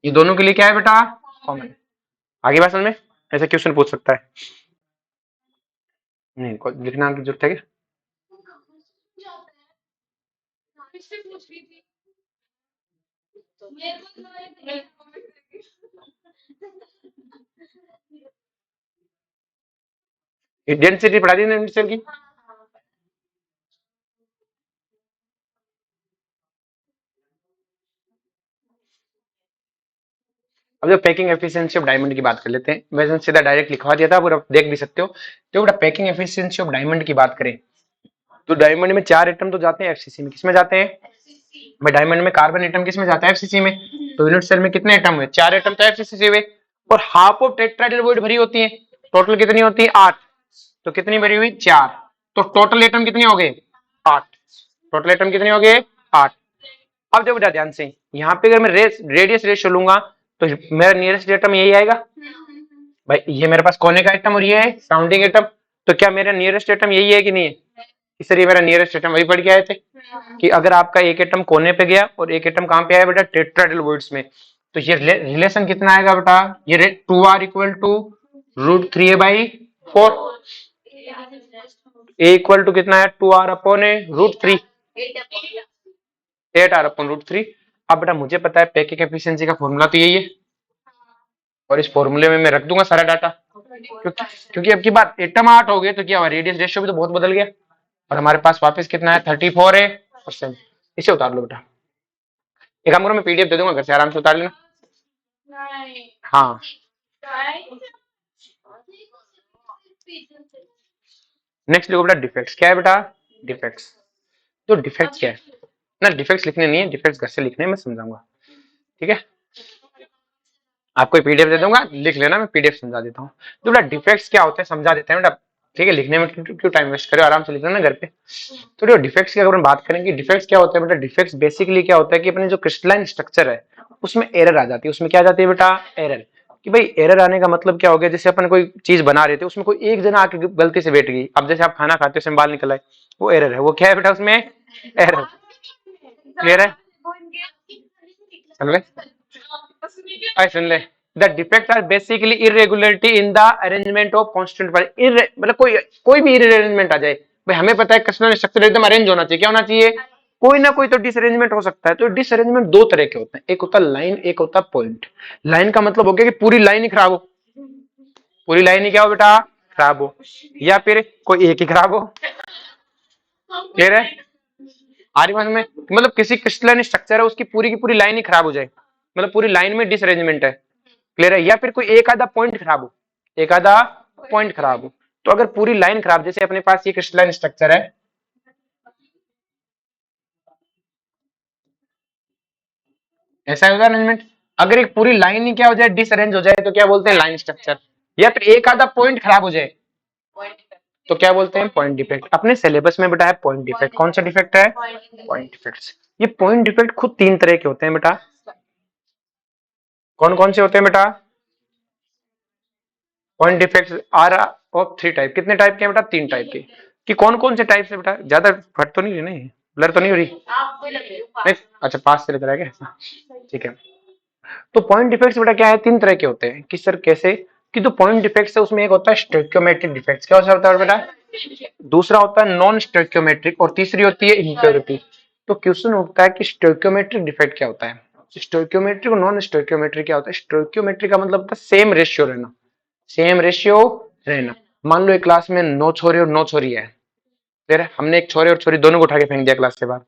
ये दोनों के लिए क्या है बेटा? कॉमन है। आगे बात समझ में? ऐसा क्वेश्चन पूछ सकता है। नहीं लिखना की जरूरत है क्या? डेंसिटी पढ़ा दी ना यूनिट सेल की। अब जो पैकिंग एफिशिएंसी ऑफ डायमंड की बात कर लेते हैं, वैसे सीधा डायरेक्ट लिखवा दिया था, पूरा देख भी सकते हो। तो बेटा पैकिंग एफिशिएंसी ऑफ डायमंड की बात करें तो डायमंड में 4 एटम तो जाते हैं एफसीसी में, किसमें जाते हैं भाई? डायमंड में कार्बन एटम किसमें जाता है? एफसीसी में। तो यूनिट सेल में कितने एटम हुए? 4 एटम तो एफसीसी हुए, और हाफ ऑफ टेट्राहेड्रल बॉन्ड भरी होती है। टोटल कितनी होती है? 8। तो कितनी भरी हुई? 4। तो टोटल एटम कितने हो गए? 8। टोटल एटम कितने हो गए? 8। अब जो बेटा ध्यान से, यहाँ पे अगर मैं रेडियस रेशियो लूंगा तो मेरा नियरेस्ट एटम यही आएगा भाई। ये मेरे पास कोने का एटम और ये है साउंडिंग एटम। तो क्या मेरा नियरेस्ट एटम यही है कि नहीं है? इसलिए मेरा नियरेस्ट एटम वही पढ़ के आए थे कि अगर आपका एक एटम कोने पे गया और एक एटम कहां पे आया बेटा? टेट्राहेड्रल बॉन्ड्स में, तो ये रिलेशन कितना आएगा बेटा? ये 2r equal to √3a/4। A equal to कितना है? 2r/√3, 8r/√3। अब बेटा मुझे पता है पैकिंग एफिशिएंसी का फॉर्मूला तो यही है, और इस फॉर्मूले में मैं रख दूंगा सारा डाटा, क्योंकि अब की बात एटम 8 हो गए तो क्या हुआ? रेडियस रेशियो भी तो बहुत बदल गया, और हमारे पास वापस कितना है? 34 है परसेंट। इसे उतार लो बेटा। एक काम करो, मैं पीडीएफ दे दूंगा, घर से आराम से उतार लेना। हाँ, नेक्स्ट देखो बेटा डिफेक्ट्स। क्या है बेटा? डिफेक्ट्स। तो डिफेक्ट्स क्या है ना, डिफेक्ट्स लिखने नहीं है, डिफेक्ट्स घर से लिखने में समझाऊंगा, ठीक है? आपको पीडीएफ दे दूंगा, लिख लेना, मैं पीडीएफ समझा देता हूँ। तो बेटा डिफेक्ट्स क्या होते हैं समझा देते हैं बेटा, ठीक है? लिखने में क्यों टाइम वेस्ट करो, आराम से लिख लेना घर पे। तो जो डिफेक्ट्स की अगर हम बात करेंगे, डिफेक्ट्स क्या होते हैं बेटा? डिफेक्ट्स बेसिकली क्या होता है कि अपने जो क्रिस्टलाइन स्ट्रक्चर है उसमें एरर आ जाती है। उसमें क्या आ जाती है बेटा? एरर। कि भाई एरर आने का मतलब क्या हो गया? जैसे अपन कोई चीज बना रहे थे, उसमें कोई एक जना आके गलती से बैठ गई, अब जैसे आप खाना खाते हो उसमें बाल निकल आए, वो एरर है। वो क्या है बेटा? उसमें एरर। क्लियर है? सुन ले, आई सुन ले। The defect are basically irregularity in the arrangement of constant पर। मतलब कोई भी इरेंजमेंट आ जाए, भाई हमें पता है क्रिस्टल स्ट्रक्चर एकदम अरेंज होना चाहिए, क्या होना चाहिए? कोई ना कोई तो डिसअरेंजमेंट हो सकता है। तो डिसअरेंजमेंट दो तरह के होते हैं, एक होता है लाइन, एक होता है पॉइंट। लाइन का मतलब हो गया कि पूरी लाइन ही खराब हो, पूरी लाइन ही क्या हो बेटा? खराब हो। या फिर कोई एक ही खराब हो। क्लियर है? आर्यमान में मतलब किसी क्रिस्टलाइन स्ट्रक्चर है, उसकी पूरी की पूरी लाइन ही खराब हो जाए, मतलब पूरी लाइन में डिसअरेंजमेंट है। क्लियर है? या फिर कोई एक आधा पॉइंट खराब हो, एक आधा पॉइंट खराब हो। तो अगर पूरी लाइन खराब, जैसे अपने पास ये क्रिस्टलाइन स्ट्रक्चर है, ऐसा होगा अरेंजमेंट। अगर एक पूरी लाइन ही क्या हो जाए? डिसअरेंज हो जाए, तो क्या बोलते हैं? Line structure. या फिर एक आधा पॉइंट खराब हो जाए, तो क्या बोलते हैं? Point defect. अपने सिलेबस में बेटा है पॉइंट डिफेक्ट। कौन सा डिफेक्ट है? Point defects. ये पॉइंट डिफेक्ट खुद तीन तरह के होते हैं बेटा। कौन कौन से होते हैं बेटा? Point defects are of three type. कितने टाइप के हैं बेटा? तीन टाइप के। कि कौन कौन से टाइप से बेटा? ज्यादा फट तो नहीं रही, नहीं ब्लर तो नहीं हो रही? नहीं, अच्छा पास से लेकर आएगा, ठीक है। तो पॉइंट डिफेक्ट्स बेटा क्या है? तीन तरह के होते हैं। कि सर कैसे? कि जो पॉइंट डिफेक्ट्स है उसमें एक होता है स्टोइकियोमेट्रिक डिफेक्ट्स। क्या होता है बेटा? दूसरा होता है नॉन स्टोइकियोमेट्रिक, और तीसरी होती है इम्प्योरिटी। तो क्वेश्चन उठता है कि स्टोइकियोमेट्रिक डिफेक्ट क्या होता है? स्टोइकियोमेट्रिक और नॉन स्टोइकियोमेट्रिक क्या होता है? स्टोइकियोमेट्रिक का मतलब होता है सेम रेशियो रहना, सेम रेशियो रहना। मान लो एक क्लास में 9 छोरे और 9 छोरी है, क्लियर है? हमने एक छोरे और छोरी दोनों को उठा के फेंक दिया क्लास से बाहर,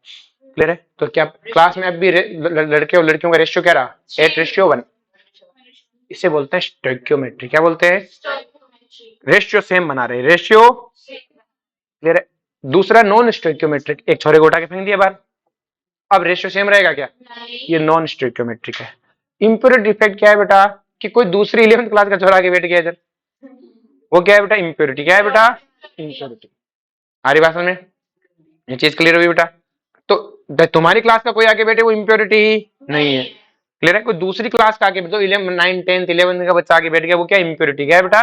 क्लियर है? तो क्या क्लास में अब भी लड़के और लड़कियों का रेशियो क्या रहा? 8:1। इसे बोलते हैं स्टोइकियोमेट्री। क्या बोलते हैं? रेशियो सेम बना रहे, रेशियो क्लियर है। दूसरा नॉन स्टोइकियोमेट्रिक, एक छोरे को उठा के फेंक दिया बाहर, अब रेशियो सेम रहेगा क्या? ये नॉन स्टोइकियोमेट्रिक है। इंप्योरिटी डिफेक्ट क्या है बेटा? कि कोई दूसरी 11th क्लास का छोरा आके बैठ गया इधर, वो क्या है बेटा? इंप्योरिटी। क्या है बेटा? इंप्योरिटी। आ रही बात समझ में? ये चीज क्लियर हुई बेटा? तो तुम्हारी क्लास का कोई आके बैठे वो इंप्योरिटी ही नहीं है, क्लियर है? कोई दूसरी क्लास का आके, तो 11 9 10 11 का बच्चा आके बैठ गया, वो क्या? इंप्योरिटी। क्या है बेटा?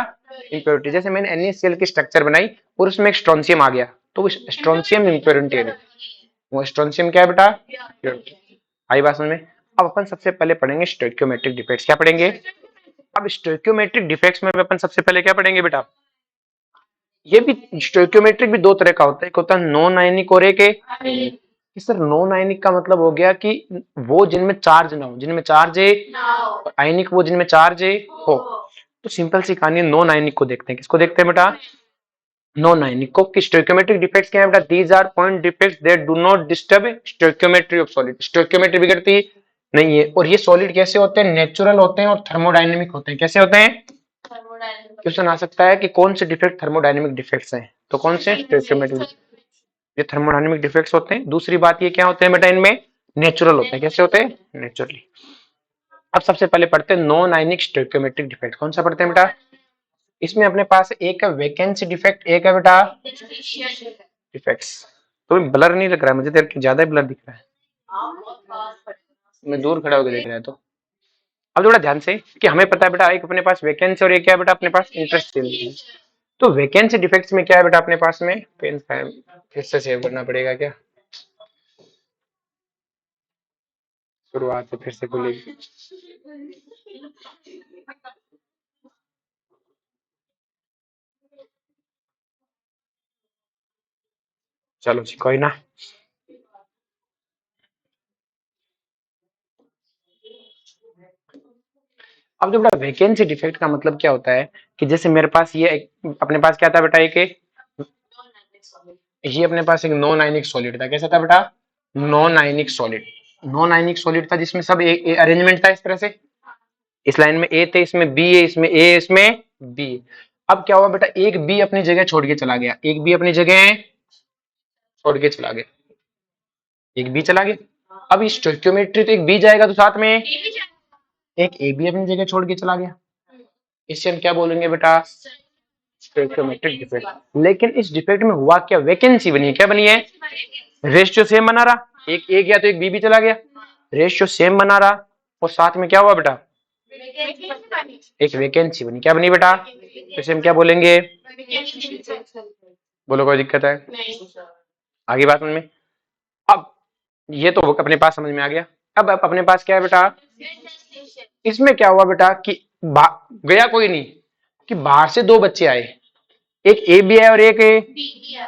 इंप्योरिटी। जैसे मैंने NaCl की स्ट्रक्चर बनाई और उसमें एक स्ट्रोंशियम आ गया, तो वो स्ट्रोंशियम इंप्योरिटी है, वो स्ट्रोंशियम क्या है बेटा? Impurity। आई बात समझ में? अब अपन सबसे पहले पढ़ेंगे स्टोइकियोमेट्रिक डिफेक्ट्स। क्या पढ़ेंगे? अब स्टोइकियोमेट्रिक डिफेक्ट्स में अपन सबसे पहले क्या पढ़ेंगे बेटा? ये भी स्टोइकियोमेट्रिक भी दो तरह का होता है, एक होता है नॉन आयनिक और एक आयनिक। सर नॉन आयनिक का मतलब हो गया कि वो जिनमें चार्ज ना हो, जिनमें चार्ज है, आयनिक वो जिनमें चार्ज है हो। तो सिंपल सी कहानी, नॉन आयनिक को देखते हैं। किसको देखते हैं बेटा? नॉन आयनिक को। कि स्टोइकियोमेट्रिक डिफेक्ट्स क्या है बेटा? These are point defects that do not disturb stoichiometry of solid. Stoichiometry बिगड़ती नहीं है। और ये सॉलिड कैसे होते हैं? नेचुरल होते हैं और थर्मोडायनेमिक होते हैं। कैसे होते हैं? क्वेश्चन आ सकता है कि कौन से डिफेक्ट थर्मोडायनेमिक डिफेक्ट्स हैं, तो कौन से? स्टोइकियोमेट्रिक। ये थर्मोडायनेमिक डिफेक्ट्स होते हैं। दूसरी बात ये क्या होते हैं बेटा? इनमें नेचुरल होते हैं। कैसे होते हैं? नेचुरली। अब सबसे पहले पढ़ते हैं नॉन आयनिक स्टोइकियोमेट्रिक डिफेक्ट। कौन सा पढ़ते हैं बेटा? इसमें अपने पास एक है वैकेंसी डिफेक्ट, एक है बेटा डिफेक्ट्स। तो ब्लर नहीं लग रहा है मुझे, तेरे ज्यादा ही ब्लर दिख रहा है, मैं दूर खड़ा होकर देख रहा है। तो अब थोड़ा ध्यान से, कि हमें पता है बेटा एक अपने पास वैकेंसी और एक क्या है बेटा अपने पास? इंटरेस्ट। तो वैकेंसी डिफेक्ट्स में क्या है बेटा अपने पास में? पेन फिर से सेव करना पड़ेगा क्या? शुरुआत से फिर से खुलेगी। चलो जी कोई ना। अब जो बेटा वैकेंसी डिफेक्ट का मतलब क्या होता है? कि जैसे मेरे पास ये अपने पास क्या था बेटा? एक ये अपने पास एक नॉन आयनिक सॉलिड था। कैसा था बेटा? Non ionic solid. Non ionic solid था जिसमें सब एक अरेंजमेंट था इस तरह से। इस लाइन में ए थे, इसमें बी है, इसमें ए, इसमें बी। अब क्या हुआ बेटा? एक बी अपनी जगह छोड़ के चला गया, एक बी अपनी जगह छोड़ के चला गया, एक बी चला गया। अब इस स्टोइकियोमेट्री तो एक बी जाएगा, तो साथ में एक ए बी अपनी जगह छोड़ के चला गया। इससे हम क्या बोलेंगे बेटा? Stoichiometric defect. लेकिन इस डिफेक्ट में हुआ क्या? वैकेंसी बनी है। क्या बनी है? रेशियो सेम बना रहा, एक ए गया तो एक बी भी चला गया, रेशियो सेम बना रहा। और साथ में क्या हुआ बेटा? एक वैकेंसी बनी। क्या बनी बेटा? इसे हम क्या बोलेंगे? बोलो, कोई दिक्कत है? आगे बात में ये तो अपने पास समझ में आ गया। अब अपने पास क्या है बेटा, इसमें क्या हुआ बेटा कि गया कोई नहीं, कि बाहर से दो बच्चे आए, एक ए भी है और एक ए,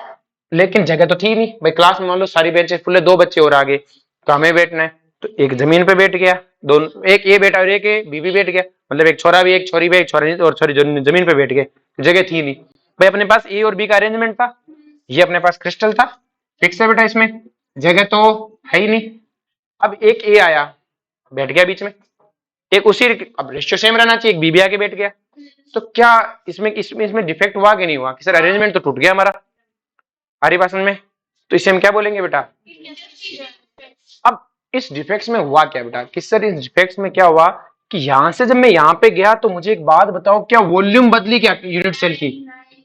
लेकिन जगह तो थी नहीं भाई, क्लास में मान लो सारी बेंचेस फुल है, दो बच्चे और आगे, तो हमें बैठना है, तो एक जमीन पे बैठ गया, दोनों एक ए बैठा और एक ए बी भी बैठ गया, मतलब एक छोरा भी एक छोरी भी, एक छोरा और छोरी जमीन पे बैठ गए, जगह थी नहीं भाई, अपने पास ए और बी का अरेंजमेंट था, ये अपने पास क्रिस्टल था, फिक्स है बेटा, इसमें जगह तो है ही नहीं। अब एक ए आया बैठ गया बीच में, एक उसी, अब रेशियो सेम रहना चाहिए, एक बी भी आके बैठ गया, तो क्या इसमें डिफेक्ट हुआ कि नहीं हुआ, कि सर अरेंजमेंट तो टूट गया हमारा, आ रही बात समझ में, तो इसे हम क्या बोलेंगे बेटा। अब इस डिफेक्ट्स में हुआ क्या बेटा, कि सर इस डिफेक्ट्स में क्या हुआ कि यहां से जब मैं यहां पे गया तो मुझे एक बात बताओ, क्या वॉल्यूम बदली क्या यूनिट सेल की,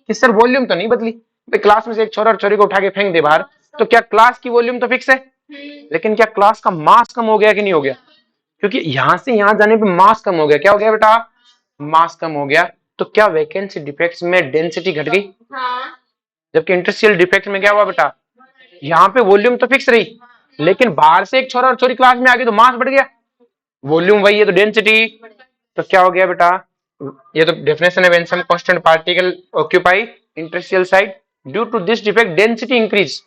कि सर वॉल्यूम तो नहीं बदली भाई, क्लास में से एक छोरा और छोरी को उठा के फेंक दे बाहर, तो क्या क्लास की वॉल्यूम तो फिक्स है, लेकिन क्या क्लास का मास कम हो गया कि नहीं हो गया, क्योंकि यहां से यहां जाने पे मास कम हो गया, क्या हो गया बेटा, मास कम हो गया, तो क्या वैकेंसी डिफेक्ट्स में डेंसिटी घट गई, जबकि इंटरस्टिशियल डिफेक्ट में क्या हुआ बेटा, यहाँ पे वॉल्यूम तो फिक्स रही, लेकिन बाहर से एक छोरा और छोरी क्लास में आ गई तो मास बढ़ गया, वॉल्यूम वही है तो डेंसिटी, तो क्या हो गया बेटा, ये तो डेफिनेशन है, when some constant particle occupy interstitial side due to this defect density increase,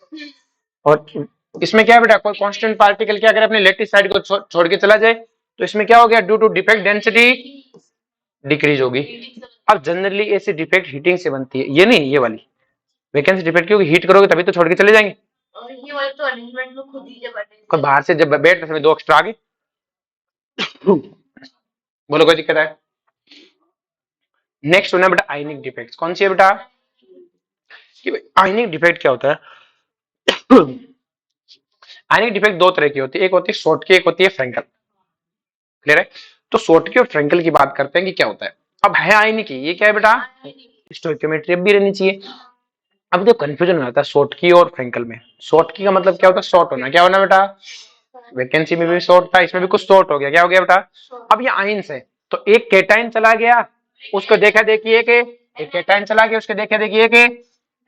और इसमें क्या है बेटा, कोई कांस्टेंट पार्टिकल क्या अगर अपने लेटिस साइड को छोड़ के चला जाए, तो इसमें क्या हो गया, due to defect density decrease होगी। अब जनरली ऐसी डिफेक्ट हीटिंग से बनती है, ये नहीं, ये वाली वैकेंसी डिफेक्ट, क्योंकि हीट करोगे तभी तो छोड़ के चले जाएंगे, ये वाले तो अरेंजमेंट में खुद ही जब बाहर से जब बैठ रहे दो एक्स्ट्रा आगे बोलो कोई दिक्कत है। नेक्स्ट होना बेटा आयनिक डिफेक्ट, कौन सी है बेटा, कि आयनिक डिफेक्ट क्या होता है आयनिक डिफेक्ट दो तरह की होती है, एक होती है शॉर्टकी, एक होती है फ्रैंकल, क्लियर है, तो शॉर्टकी और फ्रैंकल की बात करते हैं कि क्या होता है। अब है आयनिक, ये क्या है बेटा, स्टोइकियोमेट्री अब भी रहनी चाहिए। अब जो कंफ्यूजन हो जाता है शॉर्टकी और फ्रैंकल में, शॉर्टकी का मतलब क्या होता है, शॉर्ट होना, क्या होना बेटा, वैकेंसी में भी शॉर्ट था, इसमें भी कुछ शॉर्ट हो गया, क्या हो गया बेटा, अब ये आइंस है, तो एक केटाइन चला गया, उसको देखा देखी एक केटाइन चला गया, उसके देखा देखी एक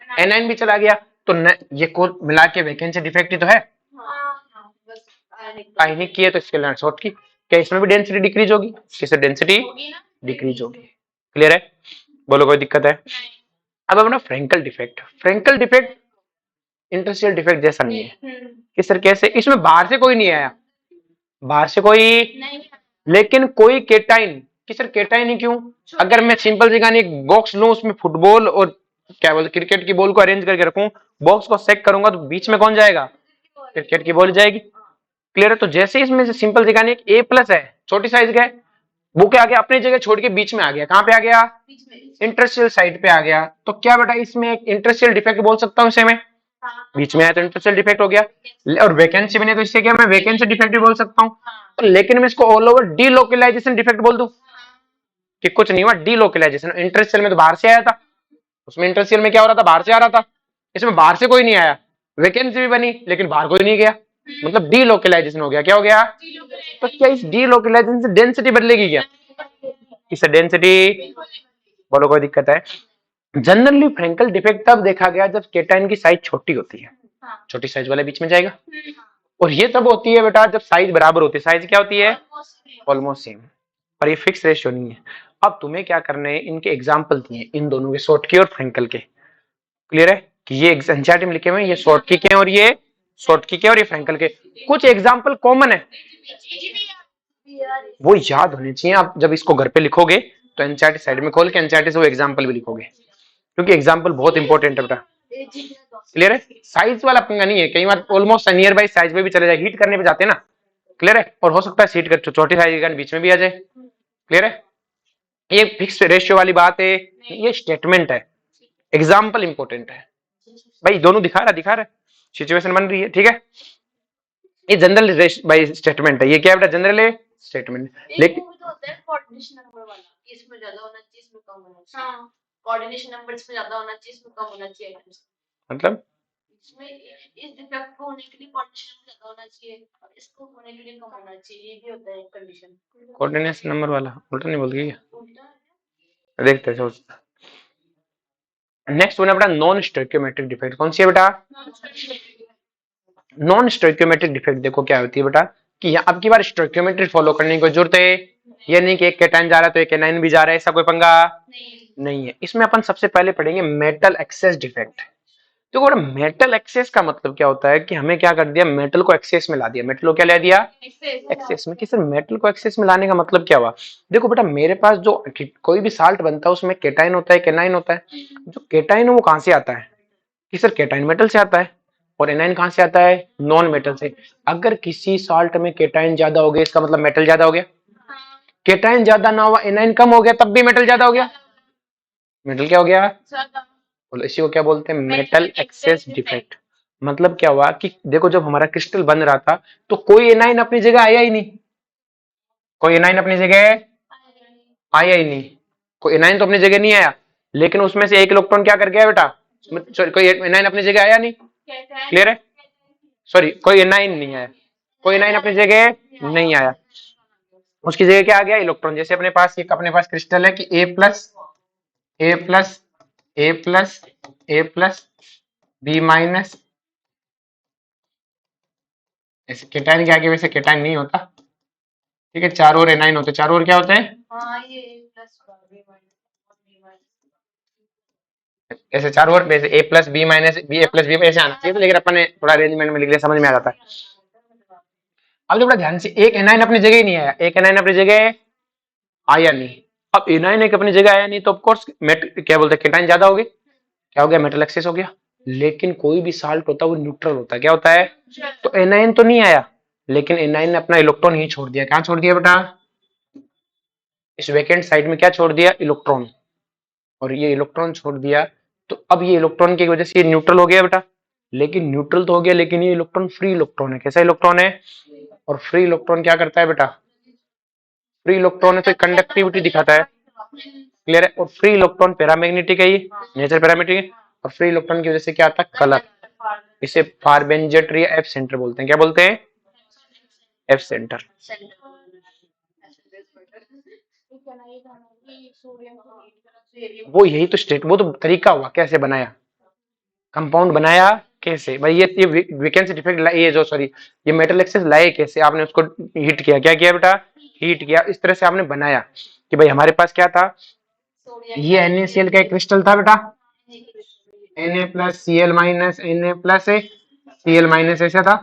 एनाइन भी चला गया, तो ये कुल मिला के वैकेंसी डिफेक्ट ही तो है, आयनिक की है तो इसके शॉर्ट की, क्या इसमें भी डेंसिटी डिक्रीज होगी, किससे डेंसिटी डिक्रीज होगी, क्लियर है, बोलो कोई दिक्कत है। अब अपना Frenkel defect, Frenkel defect interstitial defect जैसा नहीं है, कि सर कैसे, इसमें बाहर से कोई नहीं आया, बाहर से कोई नहीं, लेकिन कोई केटाइन, कि सर केटाइन ही क्यों, अगर मैं सिंपल सी कहानी एक बॉक्स लूं, उसमें फुटबॉल और क्या बोलते क्रिकेट की बॉल को अरेंज करके रखूं, बॉक्स को सेक करूंगा तो बीच में कौन जाएगा, क्रिकेट की बॉल जाएगी, क्लियर है, तो जैसे इसमें से सिंपल सी कहानी एक ए प्लस है, छोटी साइज का है, वो क्या आ गया, अपनी जगह छोड़ के बीच में आ गया, कहां पे आ गया, इंटरस्टिशियल साइड पे आ गया, तो क्या बेटा इसमें एक इंटरस्टिशियल डिफेक्ट बोल सकता हूं इसे मैं, बीच में आया तो इंटरस्टिशियल डिफेक्ट हो गया, और वैकेंसी बने तो इससे क्या मैं वैकेंसी डिफेक्ट भी बोल सकता हूं, लेकिन मैं इसको ऑल ओवर डीलोकलाइजेशन डिफेक्ट बोल दूं, कि कुछ नहीं हुआ डीलोकलाइजेशन, इंटरस्टिशियल में तो बाहर से आया था, उसमें इंटरस्टिशियल में क्या हो रहा था, बाहर से आ रहा था, इसमें बाहर से कोई नहीं आया, वैकेंसी भी बनी लेकिन बाहर कोई नहीं गया, मतलब डीलोकलाइजेशन हो गया, क्या हो गया, तो क्या इस डीलोकलाइजेशन से डेंसिटी बदलेगी क्या, इससे डेंसिटी, बोलो कोई दिक्कत है। जनरली फ्रैंकल डिफेक्ट तब देखा गया जब केटाइन की साइज छोटी होती है, छोटी साइज वाला बीच में जाएगा, और ये तब होती है बेटा जब साइज बराबर होती है, साइज क्या होती है, ऑलमोस्ट सेम, और ये फिक्स रेशियो नहीं है। अब तुम्हें क्या करना है, इनके एग्जाम्पल दिए इन दोनों के, शॉर्टकी और फ्रैंकल के, क्लियर है, कि ये एनसीईआरटी में लिखे हुए हैं, ये शॉर्टकी के और ये शॉर्टकी के और ये फ्रैंकल के, कुछ एग्जाम्पल कॉमन है, वो याद होने चाहिए, आप जब इसको घर पे लिखोगे तो एनसीईआरटी साइड में खोल के एनसीईआरटी से वो एग्जाम्पल भी लिखोगे, क्योंकि एग्जाम्पल बहुत इंपॉर्टेंट है बेटा, क्लियर है, साइज वाला पंगा नहीं है, कई बार ऑलमोस्ट नियर बाई साइज में भी चले जाए, हीट करने पे जाते हैं ना, क्लियर है, और हो सकता है सीट कर छोटी साइज के बीच में भी आ जाए, क्लियर है, ये फिक्स रेशियो वाली बात है, ये स्टेटमेंट है, एग्जाम्पल इंपॉर्टेंट है भाई, दोनों दिखा रहा है सिचुएशन बन रही है, ठीक है, ये जनरल बाई स्टेटमेंट है, ये क्या है बेटा, जनरल है स्टेटमेंट, लेकिन कोऑर्डिनेशन नंबर वाला, इसमें ज्यादा होना चाहिए, इसमें कम होना चाहिए, हां कोऑर्डिनेशन नंबर इसमें ज्यादा होना चाहिए, इसमें कम होना चाहिए, मतलब इसमें इस डिफेक्ट को होने के लिए कोऑर्डिनेशन नंबर ज्यादा होना चाहिए और इसको होने के लिए कम होना चाहिए, ये भी होता है कंडीशन, कोऑर्डिनेशन नंबर वाला उल्टा नहीं बोल गई क्या, देखते हैं नेक्स्ट वन है बेटा नॉन स्टोइकियोमेट्रिक डिफेक्ट, कौन सी है बेटा, नॉन स्टोइकियोमेट्रिक डिफेक्ट देखो क्या होती है बेटा, कि यहाँ अब की बार स्टोइकियोमेट्री फॉलो करने की कोई जरूरत है, ये नहीं कि एक केटाइन जा रहा है तो एक एनाइन भी जा रहा है, ऐसा कोई पंगा नहीं है। इसमें अपन सबसे पहले पढ़ेंगे मेटल एक्सेस डिफेक्ट। तो बेटा मेटल एक्सेस का मतलब क्या होता है कि हमें क्या कर दिया, मेटल को एक्सेस में ला दिया। मेटल को क्या ले दिया, एक्सेस में। कि सर मेटल को एक्सेस में लाने का मतलब क्या हुआ, देखो बेटा मेरे पास जो कोई भी साल्ट बनता है उसमें केटाइन होता है, केनाइन होता है। जो केटाइन है वो कहां से आता है, कि सर केटाइन मेटल से आता है, और एनाइन कहां से आता है, नॉन मेटल से। अगर किसी साल्ट में केटाइन ज्यादा हो गया इसका मतलब मेटल ज्यादा हो गया, केटाइन ज्यादा ना हुआ एनाइन कम हो गया तब भी मेटल ज्यादा हो गया, मेटल क्या हो गया, बोलो इसी को क्या बोलते हैं, मेटल एक्सेस डिफेक्ट। मतलब क्या हुआ कि देखो जब हमारा क्रिस्टल बन रहा था तो कोई एनाइन अपनी जगह आया ही नहीं, कोई एनाइन अपनी जगह आया ही नहीं, कोई एनाइन तो अपनी जगह नहीं आया, लेकिन उसमें से एक इलेक्ट्रॉन क्या कर गया बेटा, सॉरी कोई एनाइन अपनी जगह आया नहीं, क्लियर है, सॉरी कोई एनाइन नहीं आया, कोई एनाइन अपनी जगह नहीं आया, उसकी जगह क्या आ गया, इलेक्ट्रॉन। जैसे अपने पास क्रिस्टल है कि ए प्लस ए प्लस ए प्लस ए प्लस बी माइनस, ऐसे केटाइन के आगे वैसे केटाइन नहीं होता, ठीक है, चारों ओर एनाइन होते, चारों ओर क्या होते हैं, ऐसे चारों ओर वैसे ए प्लस बी माइनस बी ए प्लस बी ऐसे आना चाहिए, लेकिन अपन ने थोड़ा अरेंजमेंट में लिख लिया, समझ में आ जाता है। अब थोड़ा ध्यान से, एक एनाइन अपनी जगह ही नहीं आया, एक एनाइन अपनी जगह आया नहीं। अब एनाइन एक अपनी जगह आया नहीं तो ऑफकोर्स क्या बोलते हैं, केटाइन ज्यादा हो गए, क्या हो गया, मेटल एक्सेस हो गया। लेकिन कोई भी साल्ट होता है वो न्यूट्रल होता है, क्या होता है, तो एनाइन तो नहीं आया, लेकिन एनाइन ने अपना इलेक्ट्रॉन ही छोड़ दिया, क्या छोड़ दिया बेटा, इस वेकेंट साइड में क्या छोड़ दिया, इलेक्ट्रॉन। और ये इलेक्ट्रॉन छोड़ दिया तो अब ये इलेक्ट्रॉन की वजह से ये न्यूट्रल हो गया बेटा, लेकिन न्यूट्रल तो हो गया, लेकिन ये इलेक्ट्रॉन फ्री इलेक्ट्रॉन है, कैसा इलेक्ट्रॉन है, और फ्री इलेक्ट्रॉन क्या करता है बेटा, फ्री इलेक्ट्रॉन है तो कंडक्टिविटी दिखाता है, क्लियर है, और फ्री इलेक्ट्रॉन पैरामैग्नेटिक है, ये नेचर पैरामैग्नेटिक है, और फ्री इलेक्ट्रॉन की वजह से क्या आता है, कलर। इसे फारबेंजेट या एफ सेंटर बोलते हैं, क्या बोलते हैं, एफ सेंटर। वो यही तो स्टेट, वो तो तरीका हुआ कैसे बनाया, कंपाउंड बनाया कैसे भाई, ये वैकेंसी डिफेक्ट ये जो सॉरी ये मेटल एक्सेस लाए कैसे, आपने उसको हीट किया, क्या किया बेटा, हीट किया, इस तरह से आपने बनाया कि भाई हमारे पास क्या था, ये NaCl का एक क्रिस्टल था बेटा, Na plus Cl minus Na plus Cl minus ऐसा था।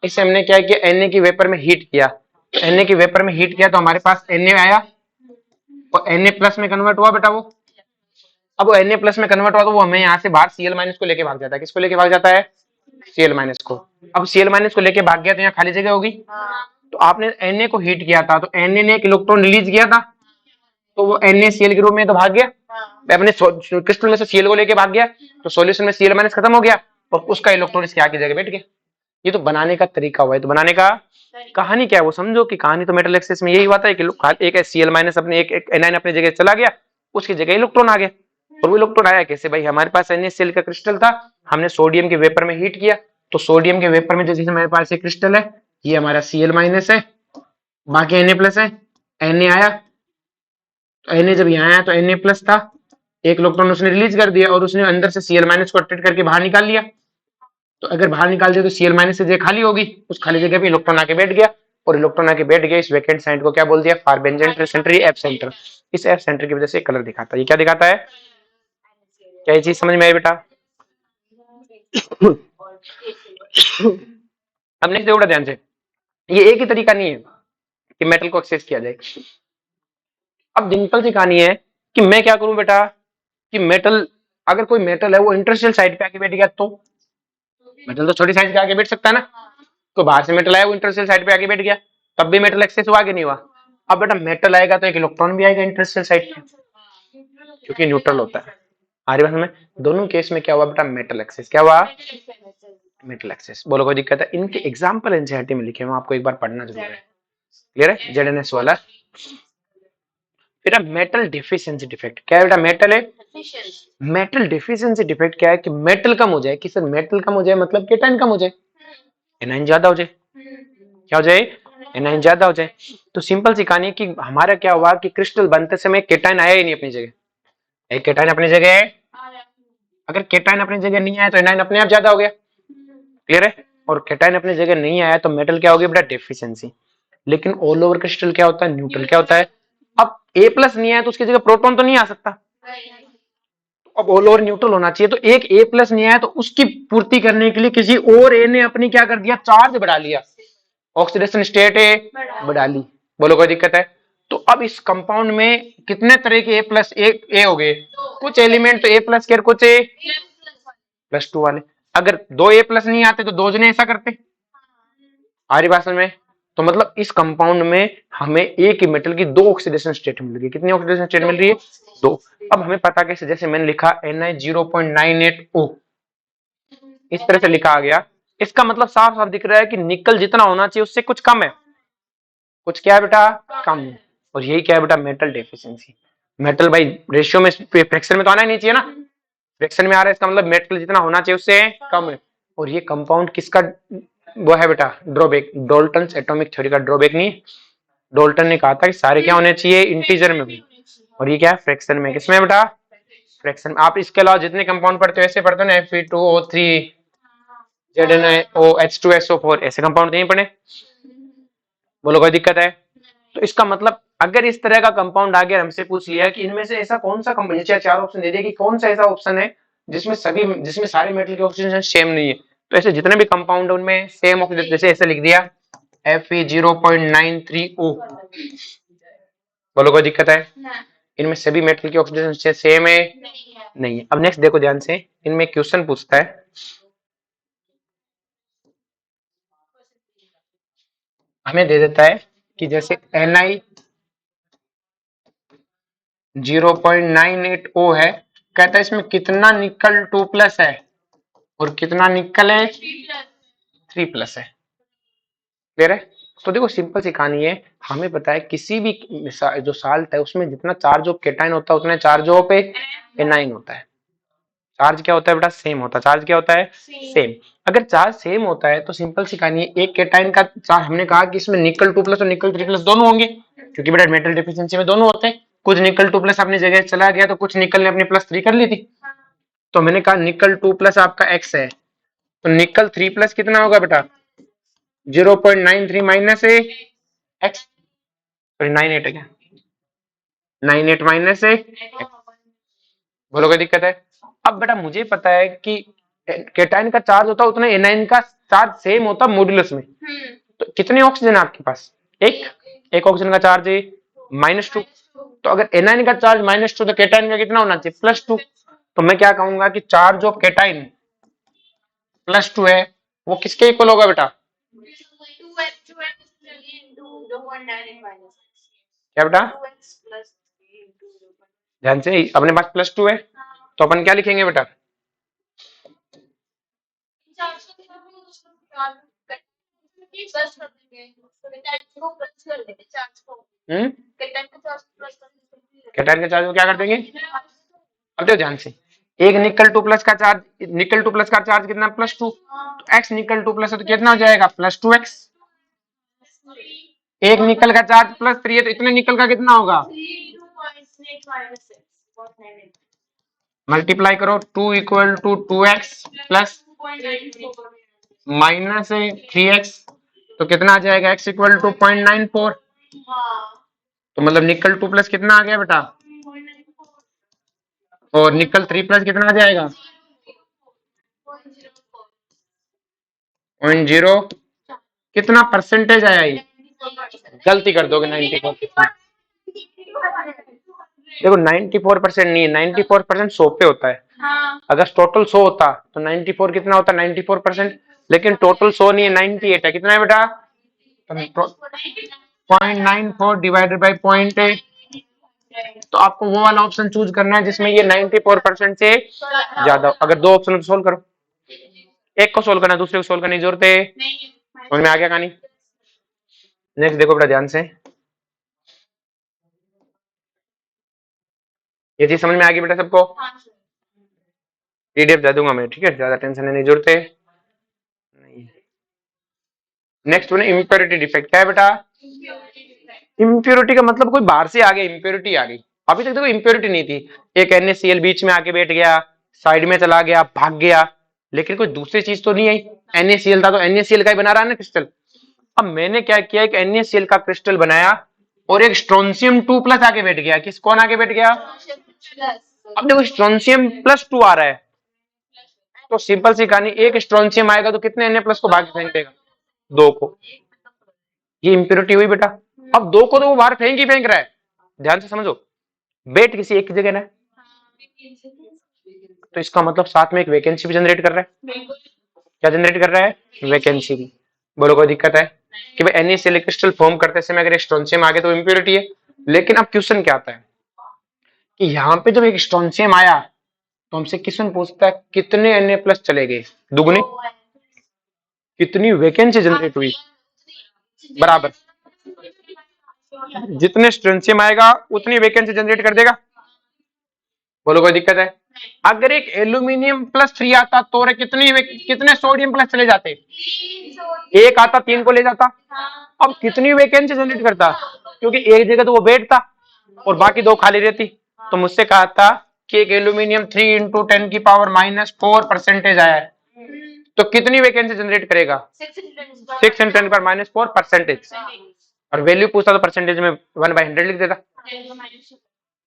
इसे हमने क्या किया, Na की वेपर में हीट किया, तो Na की वेपर में हीट किया तो हमारे पास Na आया, और Na प्लस में कन्वर्ट हुआ बेटा वो। अब वो Na प्लस में कन्वर्ट हुआ तो वो हमें यहाँ से बाहर Cl माइनस को लेके भाग जाता है, किसको लेके भाग जाता है, Cl माइनस को। अब Cl माइनस को लेके भाग गया तो यहाँ खाली जगह होगी, तो आपने Na को हीट किया था तो Na ने एक इलेक्ट्रॉन रिलीज किया था, तो वो NaCl के रूप में तो भाग गया, अपने क्रिस्टल में से Cl को लेके भाग गया, तो सॉल्यूशन में Cl माइनस खत्म हो गया और उसका इलेक्ट्रॉन इसके आगे जगह बैठ गया। ये तो बनाने का तरीका हुआ है, तो बनाने का कहानी क्या है वो समझो, कि कहानी तो मेटल एक्सेस में यही हुआ था कि एक Cl माइनस अपने एक एनाइन अपनी जगह चला गया, उसकी जगह इलेक्ट्रॉन आ गया। और वो इलेक्ट्रॉन आया कैसे भाई, हमारे पास NaCl का क्रिस्टल था, हमने सोडियम के वेपर में हीट किया, तो सोडियम के वेपर में जैसे हमारे पास एक क्रिस्टल है, ये हमारा Cl माइनस है, बाकी Na प्लस है, Na आया, तो Na जब यहाँ आया तो Na प्लस था, एक इलेक्ट्रॉन उसने रिलीज कर दिया और उसने अंदर से Cl माइनस को अट्रैक्ट करके बाहर निकाल लिया, तो अगर बाहर निकाल दिया तो Cl माइनस से जगह खाली होगी, उस खाली जगह पे इलेक्ट्रॉन आके बैठ गया, और इलेक्ट्रॉन आके बैठ गया, इस वैकेंट साइड को क्या बोल दिया, फारबेंजेंट सेंटर, एफ सेंटर। इस एफ सेंटर की वजह से कलर दिखाता है, ये क्या दिखाता है, क्या ये चीज समझ में आई बेटा। अब नेक्स्ट देखो ध्यान से, ये एक ही तरीका नहीं है कि मेटल को एक्सेस किया जाए। अब सिंपल सी कहानी है कि मैं क्या करूं बेटा, कि मेटल, अगर कोई मेटल है वो इंटरस्टेशियल साइड पे आके बैठ गया, तो मेटल तो छोटी साइज के आगे बैठ सकता है ना, तो बाहर से मेटल आया वो इंटरस्टेशियल साइड पे आके बैठ गया, तब भी मेटल एक्सेस हुआ कि नहीं हुआ। अब बेटा मेटल आएगा तो एक इलेक्ट्रॉन भी आएगा इंटरस्टेशियल साइड पे, क्योंकि न्यूट्रल होता है। आर्य भाषा में दोनों केस में क्या हुआ बेटा, मेटल एक्सेस, क्या हुआ, मेटल एक्सेस। बोलो कोई दिक्कत है, इनके एग्जांपल एनसीईआरटी में लिखे हैं, आपको एक बार पढ़ना जरूर है, क्लियर है, जेडएनएस वाला। बेटा मेटल डिफिशियंसी डिफेक्ट क्या है बेटा, मेटल है, मेटल डिफिशियंसी डिफेक्ट क्या है, कि मेटल कम हो जाए, कि सर मेटल कम हो जाए मतलब केटाइन कम हो जाए, एनाइन ज्यादा हो जाए, क्या हो जाए, एनाइन ज्यादा हो जाए। तो सिंपल सी कहानी कि हमारा क्या हुआ कि क्रिस्टल बनते समय केटाइन आया ही नहीं अपनी जगह, एक केटाइन अपनी जगह है, अगर केटाइन अपनी जगह नहीं आया तो एनाइन अपने आप ज्यादा हो गया, क्लियर है, और कैटाइन अपनी जगह नहीं आया तो मेटल क्या होगी बेटा, डेफिशिएंसी। लेकिन ऑल ओवर क्रिस्टल क्या होता है, न्यूट्रल क्या होता है। अब ए प्लस नहीं आया तो उसकी जगह प्रोटॉन तो नहीं आ सकता, अब ऑल ओवर न्यूट्रल होना चाहिए। तो एक ए प्लस नहीं आया तो उसकी पूर्ति करने के लिए किसी और ए ने अपनी क्या कर दिया, चार्ज बढ़ा लिया, ऑक्सीडेशन स्टेट ए बढ़ा ली। बोलो कोई दिक्कत है। तो अब इस कंपाउंड में कितने तरह के ए प्लस ए हो गए, कुछ एलिमेंट तो ए प्लस के, कुछ ए प्लस टू वाले। अगर दो ए प्लस नहीं आते तो दो जने ऐसा करते, आ रही बात समझ में। तो मतलब इस कंपाउंड में हमें एक ही मेटल की दो ऑक्सीडेशन स्टेट मिल रही है। कितनी ऑक्सीडेशन स्टेट मिल रही है, दो। अब हमें पता कैसे, जैसे मैंने लिखा Ni0.98O, इस तरह से लिखा आ गया। इसका मतलब साफ साफ दिख रहा है कि निकल जितना होना चाहिए उससे कुछ कम है, कुछ क्या है बेटा, कम है। और यही क्या है बेटा, मेटल डेफिशिएंसी। मेटल भाई रेशियो में, फ्रैक्शन में तो आना ही नहीं चाहिए ना, फ्रैक्शन में आ रहा है, इसका मतलब मेटल जितना होना चाहिए उससे कम है। और ये कंपाउंड किसका वो है बेटा, ड्रॉबैक, डाल्टन्स एटॉमिक थ्योरी का ड्रॉबैक नहीं। डाल्टन ने कहा था कि सारे क्या होने चाहिए, इंटीजर में भी, और ये क्या है, फ्रैक्शन में। किसमें बेटा, फ्रैक्शन में। आप इसके अलावा जितने कंपाउंड पढ़ते हो ऐसे पढ़ते हो ना, Fe2O3 ZnOH2SO4, ऐसे कंपाउंड नहीं पढ़े, बोलो कोई दिक्कत है। तो इसका मतलब अगर इस तरह का कंपाउंड आ गया, हमसे पूछ लिया कि इनमें से ऐसा कौन सा कंपाउंड, चार ऑप्शन दे दिया कि कौन सा ऐसा ऑप्शन है जिसमें सारे मेटल के ऑक्सीजन सेम नहीं है, तो ऐसे जितने भी कंपाउंड उनमें सेम ऑक्सीजन, जैसे ऐसे लिख दिया Fe0.93O, बोलो कोई दिक्कत है। इनमें सभी मेटल की ऑक्सीजन सेम है, नहीं है। अब नेक्स्ट देखो ध्यान से, इनमें क्वेश्चन पूछता है, हमें दे देता है कि जैसे Ni0.98O है, कहता है इसमें कितना निकल 2+ है और कितना निकल है 3+ है। क्लियर है। तो देखो सिंपल सी कहानी है, हमें पता है किसी भी जो साल्ट है उसमें जितना चार्ज ऑफ केटाइन होता है उतना चार्ज ऑफ एनाइन होता है। चार्ज क्या होता है बेटा, सेम होता है। चार्ज क्या होता है, सेम। अगर चार्ज सेम होता है तो सिंपल सी कहानी है, एक केटाइन का चार्ज, हमने कहा कि इसमें निकल 2+ और निकल 3+ दोनों होंगे, क्योंकि बेटा मेटल डेफिशिएंसी में दोनों होते हैं। कुछ निकल 2+ अपनी जगह चला गया तो कुछ निकल ने अपनी +3 कर ली थी। तो मैंने कहा निकल 2+ आपका x है, तो निकल 3+ कितना होगा बेटा, 0.93 माइनस x, सॉरी 98 है क्या, 98 माइनस बोलो कोई दिक्कत है। अब बेटा मुझे पता है कि केटाइन का चार्ज होता है उतना एनाइन का चार्ज सेम होता मॉड्यूलस में। तो कितने ऑक्सीजन है आपके पास, एक ऑक्सीजन का चार्ज है -2। तो अगर एनाइन का चार्ज -2 तो केटाइन का कितना होना चाहिए, +2। तो मैं क्या कहूंगा कि चार्ज ऑफ केटाइन +2 है, वो किसके इक्वल होगा बेटा, क्या बेटा, ध्यान से, अपने पास +2 है तो अपन क्या लिखेंगे बेटा, केटाइन का चार्ज को क्या कर देंगे। अब देखो ध्यान से, एक निकल 2+ का चार्ज, निकल 2+ का चार्ज कितना, +2, तो x निकल 2+ है तो कितना हो जाएगा, +2x। एक निकल का चार्ज +3 है तो इतने निकल का कितना होगा, मल्टीप्लाई करो, 2 = 2x प्लस -3x, तो कितना आ जाएगा, x = 0.94। तो मतलब निकल 2+ कितना आ गया बेटा, और निकल 3+ कितना आ जाएगा, 0.0, कितना परसेंटेज आया ये, गलती कर दोगे 94। देखो 94% नहीं है, 94% 100 पे होता है। अगर टोटल 100 होता तो 94 कितना होता, 94%। लेकिन टोटल 100 नहीं है, 98 है। कितना है बेटा, 0.94 डिवाइडेड बाई 0.8। तो आपको वो वाला ऑप्शन चूज करना है जिसमें ये 94% से ज्यादा। अगर दो ऑप्शन सोल्व करो, एक को सोल्व करना, दूसरे को सोल्व करने की जरूरत है, समझ में आ गया कहानी। नेक्स्ट देखो बेटा ध्यान से, ये चीज समझ में आ गई बेटा सबको, पीडीएफ दे दूंगा मैं, ठीक है, ज्यादा टेंशन लेने की जरूरत है नहीं। नेक्स्ट वन इम्प्योरिटी डिफेक्ट, क्या है बेटा, इम्प्योरिटी का मतलब कोई बाहर से आ गया, इम्प्योरिटी आ गई। अभी तक देखो इम्प्योरिटी नहीं थी, एक NaCl बीच में आके बैठ गया, साइड में चला गया, भाग गया, लेकिन कोई दूसरी चीज तो नहीं आई। NaCl था तो NaCl का ही बना रहा है ना क्रिस्टल। अब मैंने क्या किया, एक NaCl का क्रिस्टल बनाया और एक स्ट्रोंशियम 2+ आगे बैठ गया। किस कौन आगे बैठ गया? अब देखो स्ट्रोंशियम +2 आ रहा है, तो सिंपल सी कहानी, एक स्ट्रोंशियम आएगा तो कितने Na+ को बाहर फेंक देगा? 2 को। ये इंप्योरिटी हुई बेटा। अब 2 को तो वो बाहर फेंक ही फेंक रहा है, ध्यान से समझो, बैठ किसी एक जगह ना, तो इसका मतलब साथ में एक वैकेंसी भी जनरेट कर रहा है। क्या जनरेट कर रहा है? वैकेंसी भी। बोलो कोई दिक्कत है कि भाई NaCl क्रिस्टल फॉर्म करते समय अगर स्ट्रोंशियम आ गया तो इंप्योरिटी है। लेकिन अब क्वेश्चन क्या आता है कि यहाँ पे जब एक स्ट्रोंशियम आया तो हमसे क्वेश्चन पूछता है कितने Na+ चले गए? दुगने। कितनी वैकेंसी जनरेट हुई? बराबर। जितने स्ट्रोंशियम आएगा उतनी वैकेंसी जनरेट कर देगा। बोलो कोई दिक्कत है? अगर एक एल्यूमिनियम +3 आता तो रे कितने सोडियम प्लस चले जाते? एक आता 3 को ले जाता। अब कितनी वैकेंसी जनरेट करता? क्योंकि एक जगह तो वो बैठता और बाकी 2 खाली रहती। तो मुझसे कहा था कि एक एल्यूमिनियम 3 × 10⁻⁴% आया है, तो कितनी वैकेंसी जनरेट करेगा? 6 × 10⁻⁴%। और वैल्यू पूछता तो परसेंटेज में 1/100 लिख देता।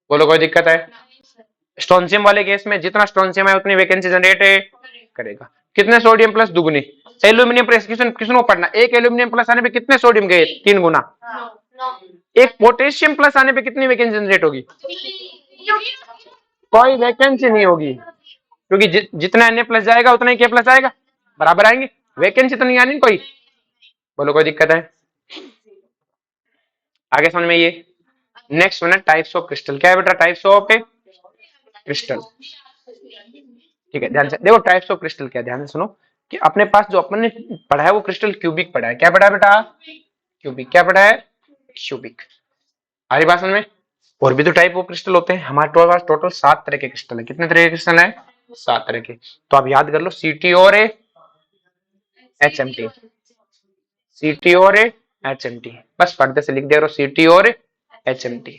बोलो कोई दिक्कत है? स्ट्रोंशियम वाले केस में जितना स्ट्रोंशियम है उतनी वैकेंसी जनरेट करेगा। कितने सोडियम प्लस? दुगनी। एल्यूमिनियम प्लस किसको पढ़ना, एक एल्यूमिनियम प्लस आने पे कितने सोडियम गए? 3 गुना। एक पोटेशियम प्लस आने पे कितनी वैकेंसी जनरेट होगी? कोई वैकेंसी नहीं होगी, क्योंकि जितना Na+ जाएगा उतना ही K+ आएगा, बराबर आएंगे, वैकेंसी तो नहीं आनी कोई। बोलो कोई दिक्कत है? आगे समझ में? ये नेक्स्ट वन है टाइप्स ऑफ क्रिस्टल। क्या है बेटा? Types of crystal. ठीक है, ध्यान से देखो टाइप्स ऑफ क्रिस्टल क्या, ध्यान से सुनो कि अपने पास जो अपन ने पढ़ा है वो क्रिस्टल क्यूबिक पढ़ा है। क्या पढ़ा है बेटा? क्यूबिक। क्या पढ़ा है? क्यूबिक। आ रही बात समझ में? और भी तो टाइप ऑफ क्रिस्टल होते हैं हमारे पास, टोटल 7 तरह के क्रिस्टल है। कितने तरह के क्रिस्टल है? 7 तरह के। तो आप याद कर लो, CT और HMT, CT और HMT, बस पर्दे से लिख दे रहा हूं CT और HMT।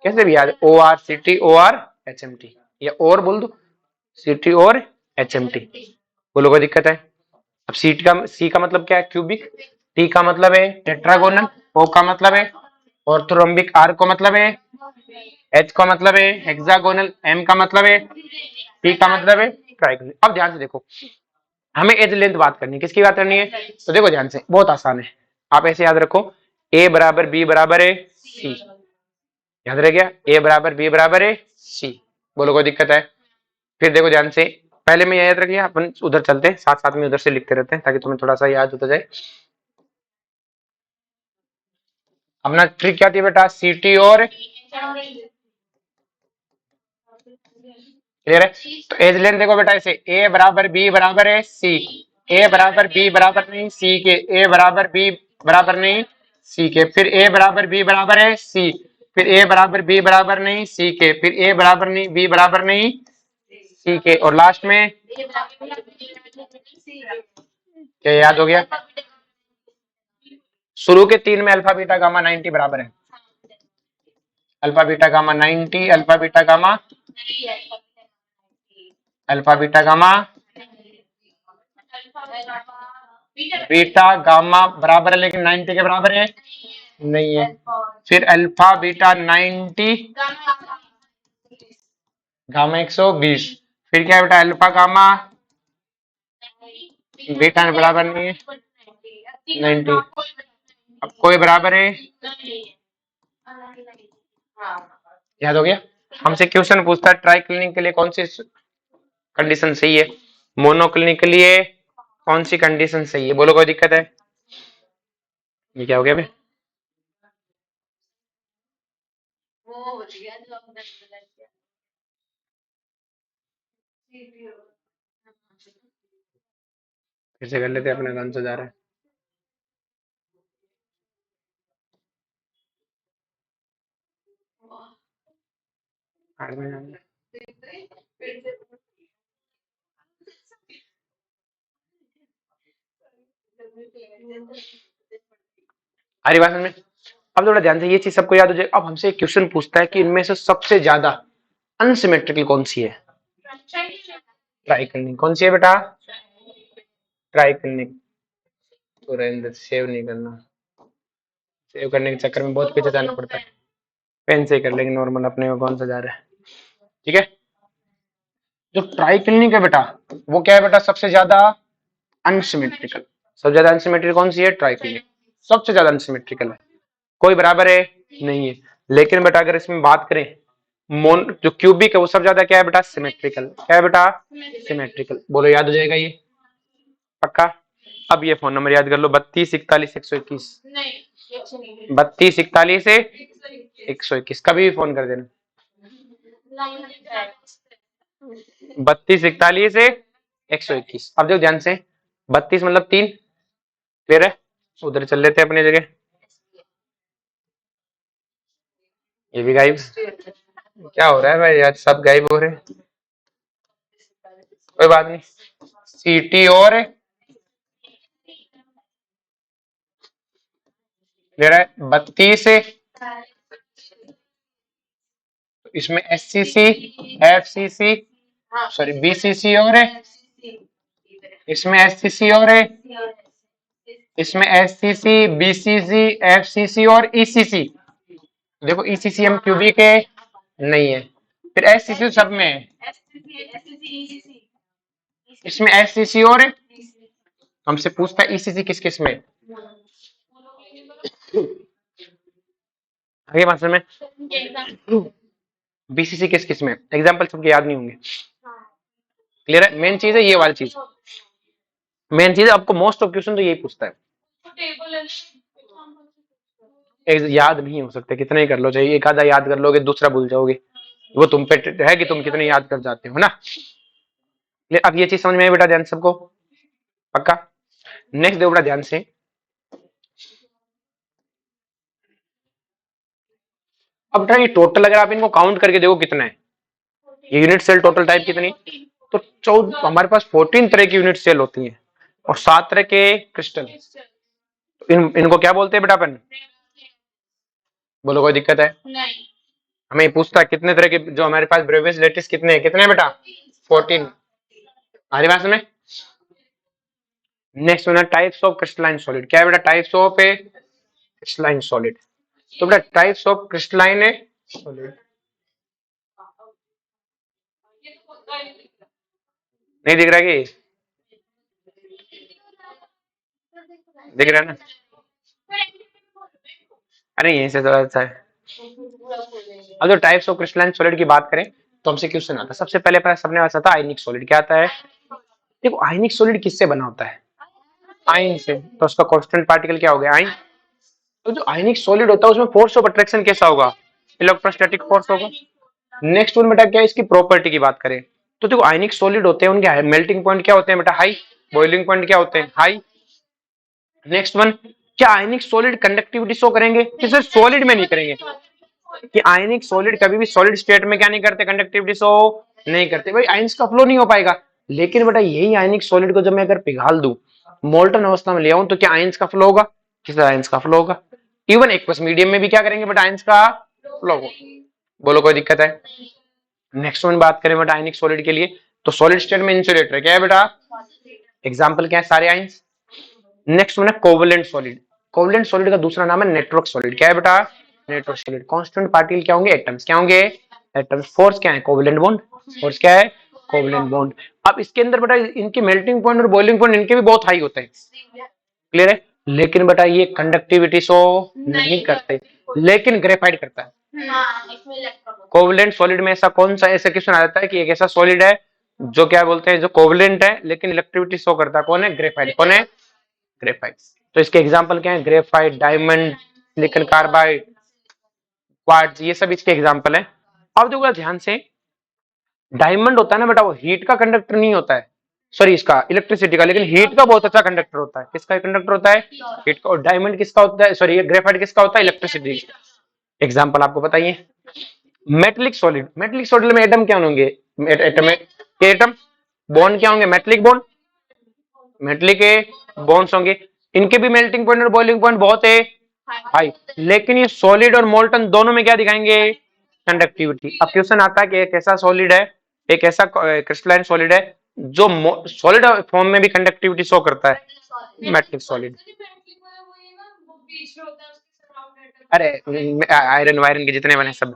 कैसे भी याद? OR CT OR HMT, या और बोल दो CT और HMT। बोलो कोई दिक्कत है? अब C का मतलब क्या है? क्यूबिक। T का मतलब है टेट्रागोनल। O का मतलब है ऑर्थोरोम्बिक। R का मतलब है, H का मतलब है हेक्सागोनल। M का मतलब है, T का मतलब है ट्राइगोनल। अब ध्यान से देखो, हमें एज लेंथ बात करनी है। किसकी बात करनी है? तो देखो ध्यान से, बहुत आसान है, आप ऐसे याद रखो, A = B = C। याद रह गया? A = B = C। बोलो कोई दिक्कत है? फिर देखो ध्यान से, पहले में याद रखिए, अपन उधर चलते हैं, साथ साथ में उधर से लिखते रहते हैं ताकि तुम्हें थोड़ा सा याद होता जाए। अपना ट्रिक क्या थी बेटा? CT और क्लियर है? तो एज लेंथ देखो बेटा ऐसे, A = B = C, A = B = नहीं C के, A = B = नहीं C के, फिर A = B = C, फिर A = B = नहीं C के, फिर A = नहीं B = नहीं C के, और लास्ट में क्या याद हो गया? शुरू के 3 में अल्फा बीटा गामा 90 बराबर है। Alpha beta gamma 90, alpha beta gamma, alpha beta gamma, beta gamma बराबर है, लेकिन 90 के बराबर है नहीं है। फिर अल्फा बीटा 90 गामा 120, फिर क्या है बेटा? अल्फा गामा बीटा बराबर नहीं है 90। अब कोई बराबर है, याद हो गया? हमसे क्वेश्चन पूछता है ट्राइक्लिनिक के लिए कौन सी कंडीशन सही है, मोनोक्लिनिक के लिए कौन सी कंडीशन सही है। बोलो कोई दिक्कत है? ये क्या हो गया भाई? फिर से कर लेते हैं, अपना काम से जा रहा है। हरी बात में, अब थोड़ा ध्यान से ये चीज सबको याद हो जाए। अब हमसे एक क्वेश्चन पूछता है कि इनमें से सबसे ज्यादा अनसिमेट्रिकल कौन सी है? ट्राइक्लिनिक कौन सी है बेटा? ट्राइक्लिनिक। सुरेंद्र सेव नहीं करना, सेव करने के चक्कर में बहुत पीछे जाना पड़ता है। पेन से ही कर लेंगे नॉर्मल, अपने को कौन सा जा रहा है। ठीक है, जो ट्राइक्लिनिक है बेटा वो क्या है बेटा? सबसे ज्यादा अनसिमेट्रिकल। सबसे ज्यादा अनसिमेट्रिकल कौन सी है? ट्राइक्लिनिक। सबसे ज्यादा अनसिमेट्रिकल है, कोई बराबर है नहीं है। लेकिन बेटा अगर इसमें बात करें मोन जो क्यूबिक है वो सब ज्यादा क्या है बेटा? सिमेट्रिकल। क्या है बेटा? सिमेट्रिकल। बोलो याद हो जाएगा ये पक्का? अब ये फोन नंबर याद कर लो, 3241 121। 3241 कभी भी फोन कर देना। 3241 अब देखो ध्यान से, 32 मतलब 3। क्लियर है? उधर चल लेते हैं अपनी जगह। ये भी गायब, क्या हो रहा है भाई आज? सब गायब हो रहे हैं। कोई बात नहीं, सीटी और ले रहा है 32 से, इसमें एससीसी, एफसीसी, सॉरी बीसीसी और है, इसमें एससीसी और है, इसमें एससीसी, बीसीसी, एफसीसी और ईसीसी। देखो ईसीसी हम क्यूबिक है नहीं है, फिर एससीसी सब में है, इसमें एससीसी और है। हमसे पूछता है ईसीसी किस किस में? आगे बात में बीसीसी किस किस में? एग्जाम्पल सबके याद नहीं होंगे। क्लियर है? मेन चीज है ये वाली चीज, मेन चीज है आपको मोस्ट ऑफ क्वेश्चन तो यही पूछता है। याद नहीं हो सकते, कितने ही कर लो, चाहिए एक आधा याद कर लोगे दूसरा भूल जाओगे, वो तुम पे है कि तुम कितने याद कर जाते हो ना। अब ये चीज समझ में आई बेटा ध्यान सबको पक्का? नेक्स्ट देखो बेटा ध्यान से, अब बेटा ये टोटल अगर आप इनको काउंट करके देखो कितना है, ये यूनिट सेल टोटल टाइप कितनी? तो 14, हमारे पास 14 तरह की यूनिट सेल होती है और 7 तरह के क्रिस्टल। तो इनको क्या बोलते हैं बेटा अपन? बोलो कोई दिक्कत है? नहीं। हमें पूछता है कितने तरह के, जो हमारे पास ब्रेवियस लेटिस कितने हैं? कितने बेटा? 14। हमारी बात में नेक्स्ट वन है टाइप्स ऑफ क्रिस्टलाइन सॉलिड। क्या है बेटा? Types of crystalline solid. तो बेटा टाइप्स ऑफ क्रिस्टलाइन सॉलिड नहीं दिख रहा कि? दिख रहा है ना? अरे यहीं से थोड़ा अच्छा है। अब जो टाइप्स ऑफ क्रिस्टलाइन सॉलिड की बात करें तो हमसे क्वेश्चन आता है, सबसे पहले सबने आता था आयनिक सॉलिड। क्या आता है? देखो आयनिक सॉलिड किससे बना होता है? आयन से। तो उसका कांस्टेंट पार्टिकल क्या हो गया? आयन। तो जो आयनिक सॉलिड होता है उसमें फोर्स ऑफ अट्रैक्शन कैसा होगा? इलेक्ट्रोस्टैटिक फोर्स होगा। नेक्स्ट वन बेटा क्या है, इसकी प्रॉपर्टी की बात करें तो देखो आयनिक सॉलिड होते हैं उनके मेल्टिंग पॉइंट क्या होते हैं बेटा? हाई। बॉइलिंग पॉइंट क्या होते हैं? हाई। नेक्स्ट वन, क्या आयनिक सॉलिड कंडक्टिविटी शो करेंगे? किसी सॉलिड में नहीं करेंगे, कि आयनिक सॉलिड कभी भी सॉलिड स्टेट में क्या नहीं करते? कंडक्टिविटी शो नहीं करते, भाई आयंस का फ्लो नहीं हो पाएगा। लेकिन बेटा यही आयनिक सॉलिड को जब मैं अगर पिघाल दूं, मोल्टन अवस्था में ले आऊं, तो क्या आयंस का फ्लो होगा? किस आयंस का फ्लो होगा? इवन एक्वस मीडियम में भी क्या करेंगे बेटा? आयंस का फ्लो होगा। बोलो कोई दिक्कत है? नेक्स्ट वन बात करें बेटा आयनिक सॉलिड के लिए, तो सॉलिड स्टेट में इंसुलेटर क्या है बेटा? एग्जाम्पल क्या है? सारे आयंस। नेक्स्ट वन है कोवलेंट सॉलिड। कोवलेंट सॉलिड का दूसरा नाम है नेटवर्क सॉलिड। क्या है बेटा? Network solid. कांस्टेंट पार्टिकल क्या होंगे? एटम्स। क्या होंगे? एटम्स। फोर्स क्या है? Covalent bond. फोर्स क्या है? Covalent bond. अब इसके अंदर बेटा इनके मेल्टिंग पॉइंट और बॉइलिंग पॉइंट इनके भी बहुत हाई होते हैं। क्लियर है? लेकिन बेटा ये कंडक्टिविटी शो नहीं करते, लेकिन ग्रेफाइट करता है। कोवलेंट सॉलिड में ऐसा कौन सा ऐसा क्वेश्चन आ जाता है कि एक ऐसा सॉलिड है जो क्या बोलते हैं, जो कोवलेंट है लेकिन इलेक्ट्रिविटी शो करता है? कौन है? ग्रेफाइट। कौन है? ग्रेफाइट। तो इसके एग्जांपल क्या है? Graphite, diamond, silicon carbide, quartz, ये सब इसके एग्जांपल हैं। अब देखो ध्यान से, डायमंड होता है ना बेटा, वो हीट का कंडक्टर नहीं होता है, सॉरी इसका इलेक्ट्रिसिटी का, लेकिन हीट का बहुत अच्छा कंडक्टर होता है। किसका कंडक्टर होता है? हीट का। और डायमंड किसका होता है? सॉरी ग्रेफाइट किसका होता है? इलेक्ट्रिसिटी। एग्जांपल आपको बताइए। Metallic solid. मेटलिक सॉलिड में एटम क्या होंगे? एटम के एटम बॉन्ड क्या होंगे? Metallic bond. मेटलिक बॉन्ड्स होंगे। इनके भी मेल्टिंग पॉइंट और बॉइलिंग पॉइंट बहुत है हाई, लेकिन ये सॉलिड और मोल्टन दोनों में क्या दिखाएंगे? कंडक्टिविटी। अब क्वेश्चन आता है कि एक ऐसा सॉलिड है, एक ऐसा क्रिस्टलाइन सॉलिड है जो सॉलिड फॉर्म में भी कंडक्टिविटी शो करता है, मेटलिक सॉलिड। अरे आयरन वायरन के जितने बने सब।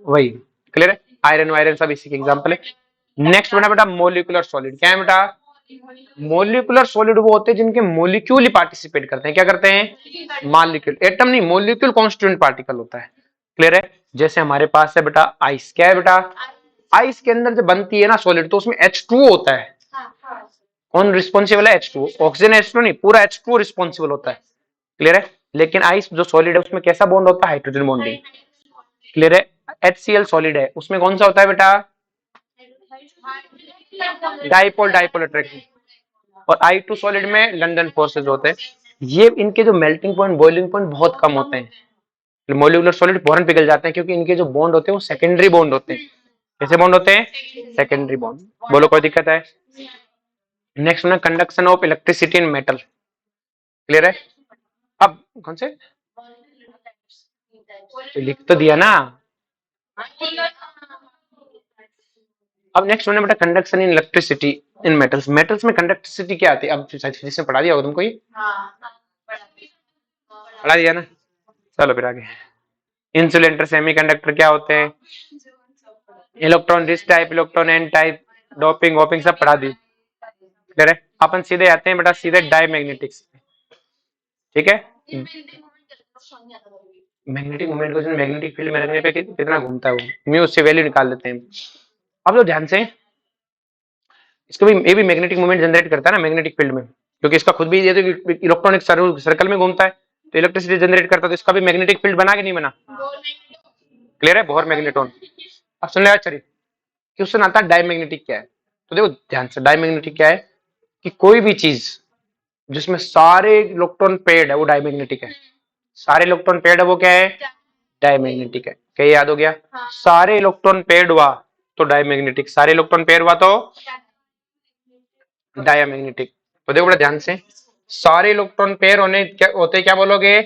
वही क्लियर है, आयरन वायरन सब इसी के एग्जांपल है। नेक्स्ट बना बेटा मोलिकुलर सॉलिड। क्या है बेटा? मोलिकुलर सॉलिड वो होते हैं जिनके मोलिक्यूल ही पार्टिसिपेट करते हैं। क्या करते हैं? मॉलिक्यूल, एटम नहीं, मोलिक्यूल कॉन्स्टिट्यूएंट पार्टिकल होता है। क्लियर है? जैसे हमारे पास है बेटा आइस। क्या है बेटा? आइस के अंदर जब बनती है ना सॉलिड तो उसमें H2O होता है। कौन रिस्पॉन्सिबल है? H2O। ऑक्सीजन H2 नहीं, पूरा H2O रिस्पॉन्सिबल होता है। क्लियर है? लेकिन आइस जो सॉलिड है उसमें कैसा बॉन्ड होता है? Hydrogen bonding. क्लियर है? HCl सॉलिड है, उसमें कौन सा होता है बेटा? Dipole, dipole attraction. और I2 सॉलिड में लंदन फोर्सेस होते हैं। ये इनके जो मेल्टिंग पॉइंट, बॉइलिंग पॉइंट बहुत कम होते हैं। मोलिकुलर सॉलिड फौरन पिघल जाते हैं क्योंकि इनके जो बॉन्ड होते हैं वो सेकेंडरी बॉन्ड होते हैं। कैसे बॉन्ड होते हैं? Secondary bond. बोलो कोई दिक्कत है? नेक्स्ट ना conduction of electricity in metal. Clear है? अब कौन से तो लिख तो दिया ना। अब नेक्स्ट बेटा conduction in electricity in metals. Metals में कंडक्टिविटी क्या आती है? अब फिजिक्स में पढ़ा दिया होगा तुमको, ये पढ़ा दिया ना। चलो फिर आगे। इंसुलेटर, सेमीकंडक्टर क्या होते हैं? Electron rich type, electron N type, doping वोपिंग सब पढ़ा दी। क्लियर है? अपन सीधे आते हैं बेटा सीधे डायमैग्नेटिक्स। ठीक है? मैग्नेटिक मोमेंट को मैग्नेटिक फील्ड में रखने पे कितना घूमता है वो, म्यू उससे वैल्यू निकाल लेते हैं। अब लोग ध्यान से, इसको भी ये भी मैग्नेटिक मोमेंट जनरेट करता है ना मैग्नेटिक फील्ड में, क्योंकि इसका खुद भी ये तो इलेक्ट्रॉनिक सर्कल में घूमता है तो इलेक्ट्रिसिटी जनरेट करता है, तो इसका भी मैग्नेटिक फील्ड बना कि नहीं बना? क्लियर है? Bohr magneton. अब सुन ले चलिए, क्वेश्चन आता है डायमैग्नेटिक क्या है। तो देखो ध्यान से, डायमैग्नेटिक क्या है कि कोई भी चीज जिसमें सारे इलेक्ट्रॉन पेयर्ड है वो डायमैग्नेटिक है। सारे इलेक्ट्रॉन पेयर्ड है वो क्या है? डायमैग्नेटिक है। क्या याद हो गया? सारे इलेक्ट्रॉन पेयर्ड हुआ तो डायमैग्नेटिक, सारे इलेक्ट्रॉन पेयर हुआ तो डायमैग्नेटिक। तो देखो बड़ा ध्यान से, सारे इलेक्ट्रॉन पेयर होने क्या होते, क्या बोलोगे?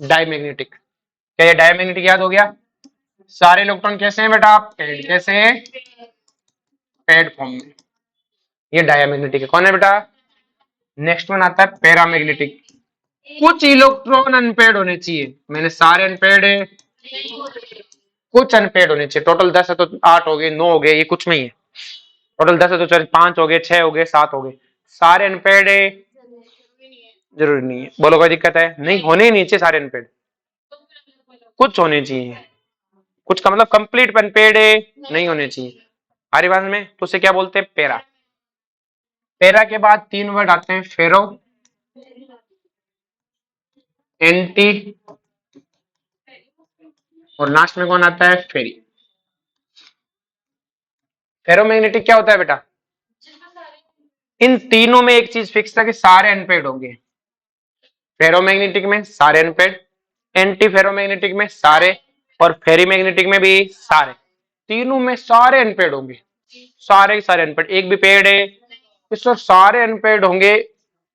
डायमैग्नेटिक। क्या ये डायमैग्नेटिक याद हो गया? सारे इलेक्ट्रॉन कैसे हैं बेटा? पेयर्ड। कैसे हैं? पेयर्ड फॉर्म में। ये डायमैग्नेटिक है। कौन है बेटा? नेक्स्ट वन आता है पैरामैग्नेटिक। कुछ इलेक्ट्रॉन अनपेयर्ड होने चाहिए, मैंने सारे अनपेयर्ड है, कुछ अनपेयर्ड होने चाहिए। टोटल 10 है तो 8 हो गए, 9 हो गए, ये कुछ में ही है। टोटल 10 है तो चल 5 हो गए, 6 हो गए, 7 हो गए। सारे अनपेयर्ड है? जरूरी नहीं है। बोलो कोई दिक्कत है? नहीं, होने ही नहीं चाहिए सारे अनपेयर्ड, कुछ होने चाहिए। कुछ का मतलब कंप्लीट अनपेयर्ड है नहीं होने चाहिए। हमारी भाषा में तो उसे क्या बोलते हैं? पैरा। पैरा के बाद 3 वर्ड आते हैं, फेरो, एंटी और लास्ट में कौन आता है? फेरी। फेरोमैग्नेटिक क्या होता है बेटा? इन तीनों में एक चीज फिक्स था कि सारे अनपेयर्ड होंगे। फेरोमैग्नेटिक में सारे अनपेयर्ड, एंटी फेरोमैग्नेटिक में सारे, और फेरीमैग्नेटिक में भी सारे। तीनों में सारे अनपेयर्ड होंगे, सारे के सारे अनपेयर्ड। एक भी पेयर्ड है इसमें सारे अनपेयर्ड होंगे,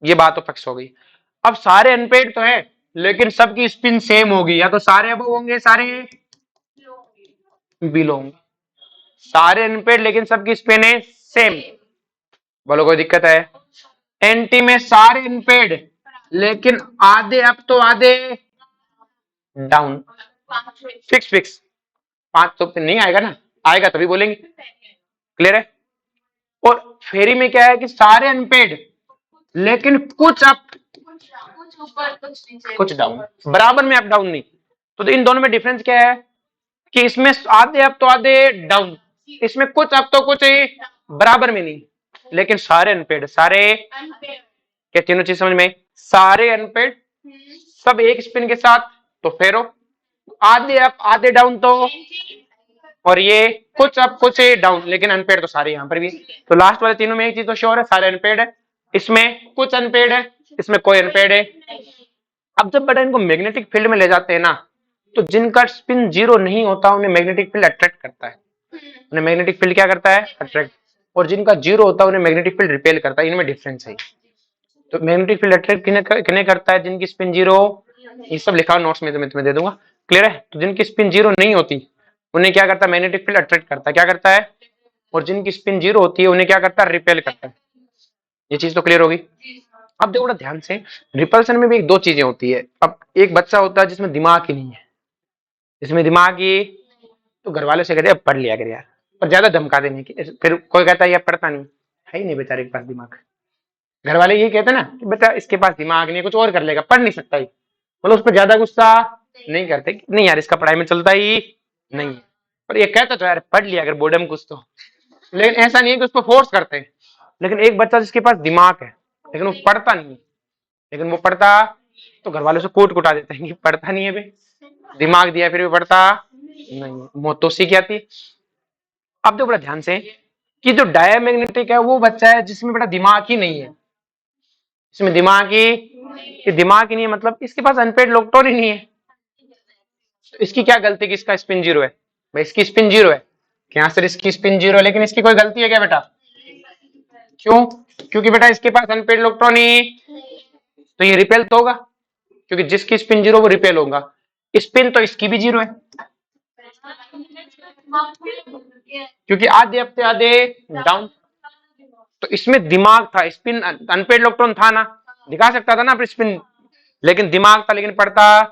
ये बात तो फिक्स हो गई। अब सारे अनपेयर्ड तो है लेकिन सबकी स्पिन सेम होगी, या तो सारे अबव होंगे सारे बिलो होंगे। सारे अनपेयर्ड लेकिन सबकी स्पिन है सेम। बोलो कोई दिक्कत है? एंटी में सारे अनपेयर्ड लेकिन आधे अप तो आधे डाउन। Fix fix. 5 तो नहीं आएगा ना, आएगा तभी बोलेंगे। क्लियर है? और फेरी में क्या है कि सारे अनपेयर्ड लेकिन कुछ अप कुछ डाउन, बराबर में अप डाउन नहीं। तो इन दोनों में डिफरेंस क्या है कि इसमें आधे अप तो आधे डाउन, इसमें कुछ अप तो कुछ बराबर में नहीं, लेकिन सारे अनपेयर्ड। सारे क्या तीनों चीज समझ में? सारे अनपेयर्ड सब एक स्पिन के साथ तो फेरो, आधे अप आधे डाउन तो, और ये कुछ अप कुछ डाउन लेकिन अनपेयर्ड तो सारे यहाँ पर भी। तो लास्ट वाले तीनों में एक चीज तो श्योर है, सारे अनपेयर्ड है। इसमें कुछ अनपेयर्ड है, इसमें कोई अनपेयर्ड है। अब जब बेटा इनको मैग्नेटिक फील्ड में ले जाते हैं ना, तो जिनका स्पिन जीरो नहीं होता उन्हें मैग्नेटिक फील्ड अट्रैक्ट करता है। उन्हें मैग्नेटिक फील्ड क्या करता है? अट्रैक्ट। और जिनका जीरो होता है उन्हें मैग्नेटिक फील्ड रिपेल करता है। इनमें डिफरेंस है। तो मैग्नेटिक फील्ड अट्रैक्ट किन्हें करता है? जिनकी स्पिन जीरो, ये सब लिखा नोट्स में तो मैं तुम्हें दे दूंगा। क्लियर है? तो जिनकी स्पिन जीरो नहीं होती उन्हें क्या करता है, मैग्नेटिक फील्ड अट्रैक्ट करता है, क्या करता है, और जिनकी स्पिन जीरो होती है उन्हें क्या करता है, रिपेल करता है। ये चीज तो क्लियर होगी। अब देखो ना ध्यान से, रिपल्सन में भी दो चीजें होती है। अब एक बच्चा होता है जिसमें दिमाग ही नहीं है, जिसमें दिमाग ही, तो घर वाले से कहते हैं पढ़ लिया कर यार, पर ज्यादा धमका देने की, फिर कोई कहता है यार पढ़ता नहीं है, ही नहीं बेचारे के पास दिमाग। घर वाले यही कहते हैं ना कि बेटा इसके पास दिमाग नहीं है, कुछ और कर लेगा, पढ़ नहीं सकता ही, मतलब उस पर ज्यादा गुस्सा नहीं करते, नहीं यार इसका पढ़ाई में चलता ही नहीं है, पर ये कहता तो यार पढ़ लिया अगर बोर्डम कुछ तो। लेकिन ऐसा नहीं है कि उसको फोर्स करते हैं। लेकिन एक बच्चा जिसके पास दिमाग है लेकिन वो पढ़ता नहीं है, लेकिन वो पढ़ता, तो घर वालों से कोट कुटा देते हैं कि पढ़ता नहीं है बे, दिमाग दिया फिर भी पढ़ता नहीं, मौत तो उसी की आती। अब देखो बड़ा ध्यान से कि जो डायमैग्नेटिक है वो बच्चा है जिसमें बड़ा दिमाग ही नहीं है, इसमें दिमाग ही, ये दिमाग ही नहीं है मतलब इसके पास अनपेड इलेक्ट्रॉन ही नहीं है। तो इसकी क्या गलती कि इसका स्पिन जीरो है, भाई इसकी स्पिन जीरो है, क्या सर इसकी स्पिन जीरो, लेकिन इसकी कोई गलती है क्या बेटा, क्यों, क्योंकि बेटा इसके पास अनपेड इलेक्ट्रॉन ही, तो ये रिपेल तो होगा, क्योंकि जिसकी स्पिन जीरो वो रिपेल होगा, स्पिन तो इसकी भी जीरो है, क्योंकि आधे हफ्ते आधे डाउन, तो इसमें दिमाग था, स्पिन अनपेड इलेक्ट्रॉन था ना, दिखा सकता था ना अपनी स्पिन, लेकिन दिमाग था लेकिन पढ़ता,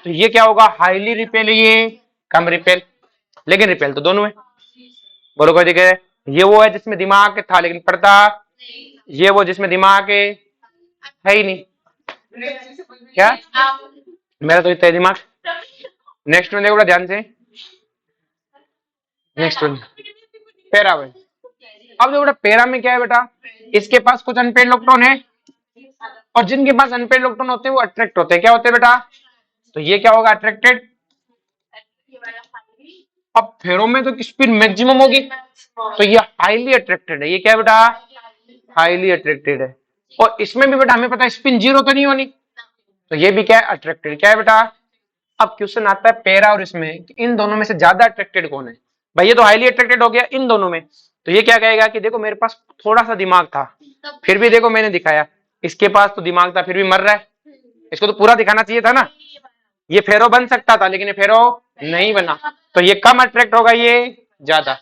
तो ये क्या होगा, हाईली रिपेल, ये कम रिपेल, लेकिन रिपेल तो दोनों है। बोलो कोई दिखे, ये वो है जिसमें दिमाग था लेकिन पढ़ता, ये वो जिसमें दिमाग है ही नहीं, क्या मेरा तो इतना ही दिमाग। नेक्स्ट में देखो बड़ा ध्यान से, नेक्स्ट में पैरा में, अब देखो बेटा पैरा में क्या है बेटा, इसके पास कुछ अनपेड इलेक्ट्रॉन है, और जिनके पास अनपेड इलेक्ट्रॉन होते हैं वो अट्रैक्ट होते हैं, क्या होते हैं बेटा, तो ये क्या होगा, अट्रैक्टेड। अब फेरो में तो स्पीड मैक्सिमम होगी, तो ये हाईली अट्रैक्टेड है, ये क्या है बेटा, हाईली अट्रैक्टेड है, और इसमें भी बेटा हमें पता है स्पिन जीरो तो नहीं होनी, तो ये भी क्या है, अट्रैक्टेड, क्या है बेटा। अब क्वेश्चन आता है पैरा और इसमें, इन दोनों में से ज्यादा अट्रैक्टेड कौन है, भाई ये तो हाईली अट्रैक्टेड हो गया इन दोनों में, तो ये क्या कहेगा कि देखो मेरे पास थोड़ा सा दिमाग था, फिर भी देखो मैंने दिखाया, इसके पास तो दिमाग था फिर भी मर रहा है, इसको तो पूरा दिखाना चाहिए था ना, ये फेरो बन सकता था लेकिन ये फेरो नहीं बना, तो ये कम अट्रैक्ट होगा, ये ज्यादा,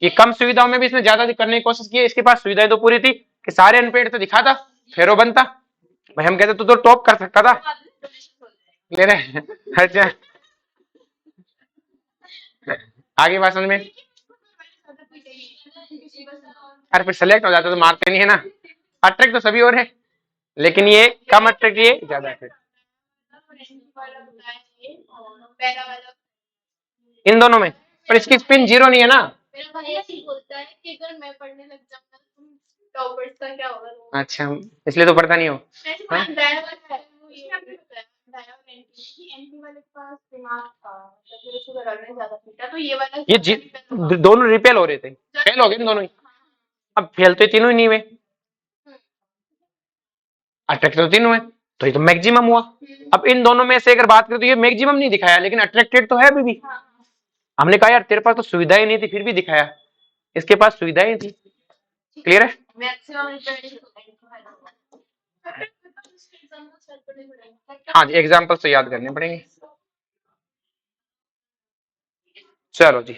ये कम सुविधाओं में भी इसने ज्यादा करने की कोशिश की, इसके पास सुविधाएं तो पूरी थी कि सारे अनपेड तो दिखा था, फेरो बनता, भाई हम कहते तू तो टॉप कर सकता था, ले रहे अच्छा, आगे बात समझ में, अरे फिर सेलेक्ट हो जाता तो मारते नहीं है ना, अट्रैक्ट तो सभी और है, लेकिन ये कम अट्रैक्ट, ये ज्यादा अट्रैक्ट, इन दोनों में, पर इसकी स्पिन जीरो नहीं है ना। मेरा भाई ऐसे बोलता है कि अगर मैं पढ़ने लग जाऊंगा तो टॉपर्स का क्या होगा, अच्छा इसलिए तो पढ़ता नहीं हो, हाँ? एनपी वाले के पास दिमाग था, तो फिर उसको घर में ज्यादा पीटा, तो ये वाला ये दोनों रिपेल हो रहे थे, फेल हो गए दोनों ही, अब फेल तो तीनों ही नहीं हुए, अट्रैक्ट तो तीनों है, तो ये तो मैक्सिमम हुआ। अब इन दोनों में से अगर बात करें तो ये मैक्सिमम नहीं दिखाया लेकिन अट्रैक्टेड तो है अभी भी, हमने कहा यार तेरे पास तो सुविधाएं नहीं थी फिर भी दिखाया, इसके पास सुविधाएं थी, क्लियर है। हाँ जी एग्जाम्पल्स तो याद करने पड़ेंगे, चलो जी।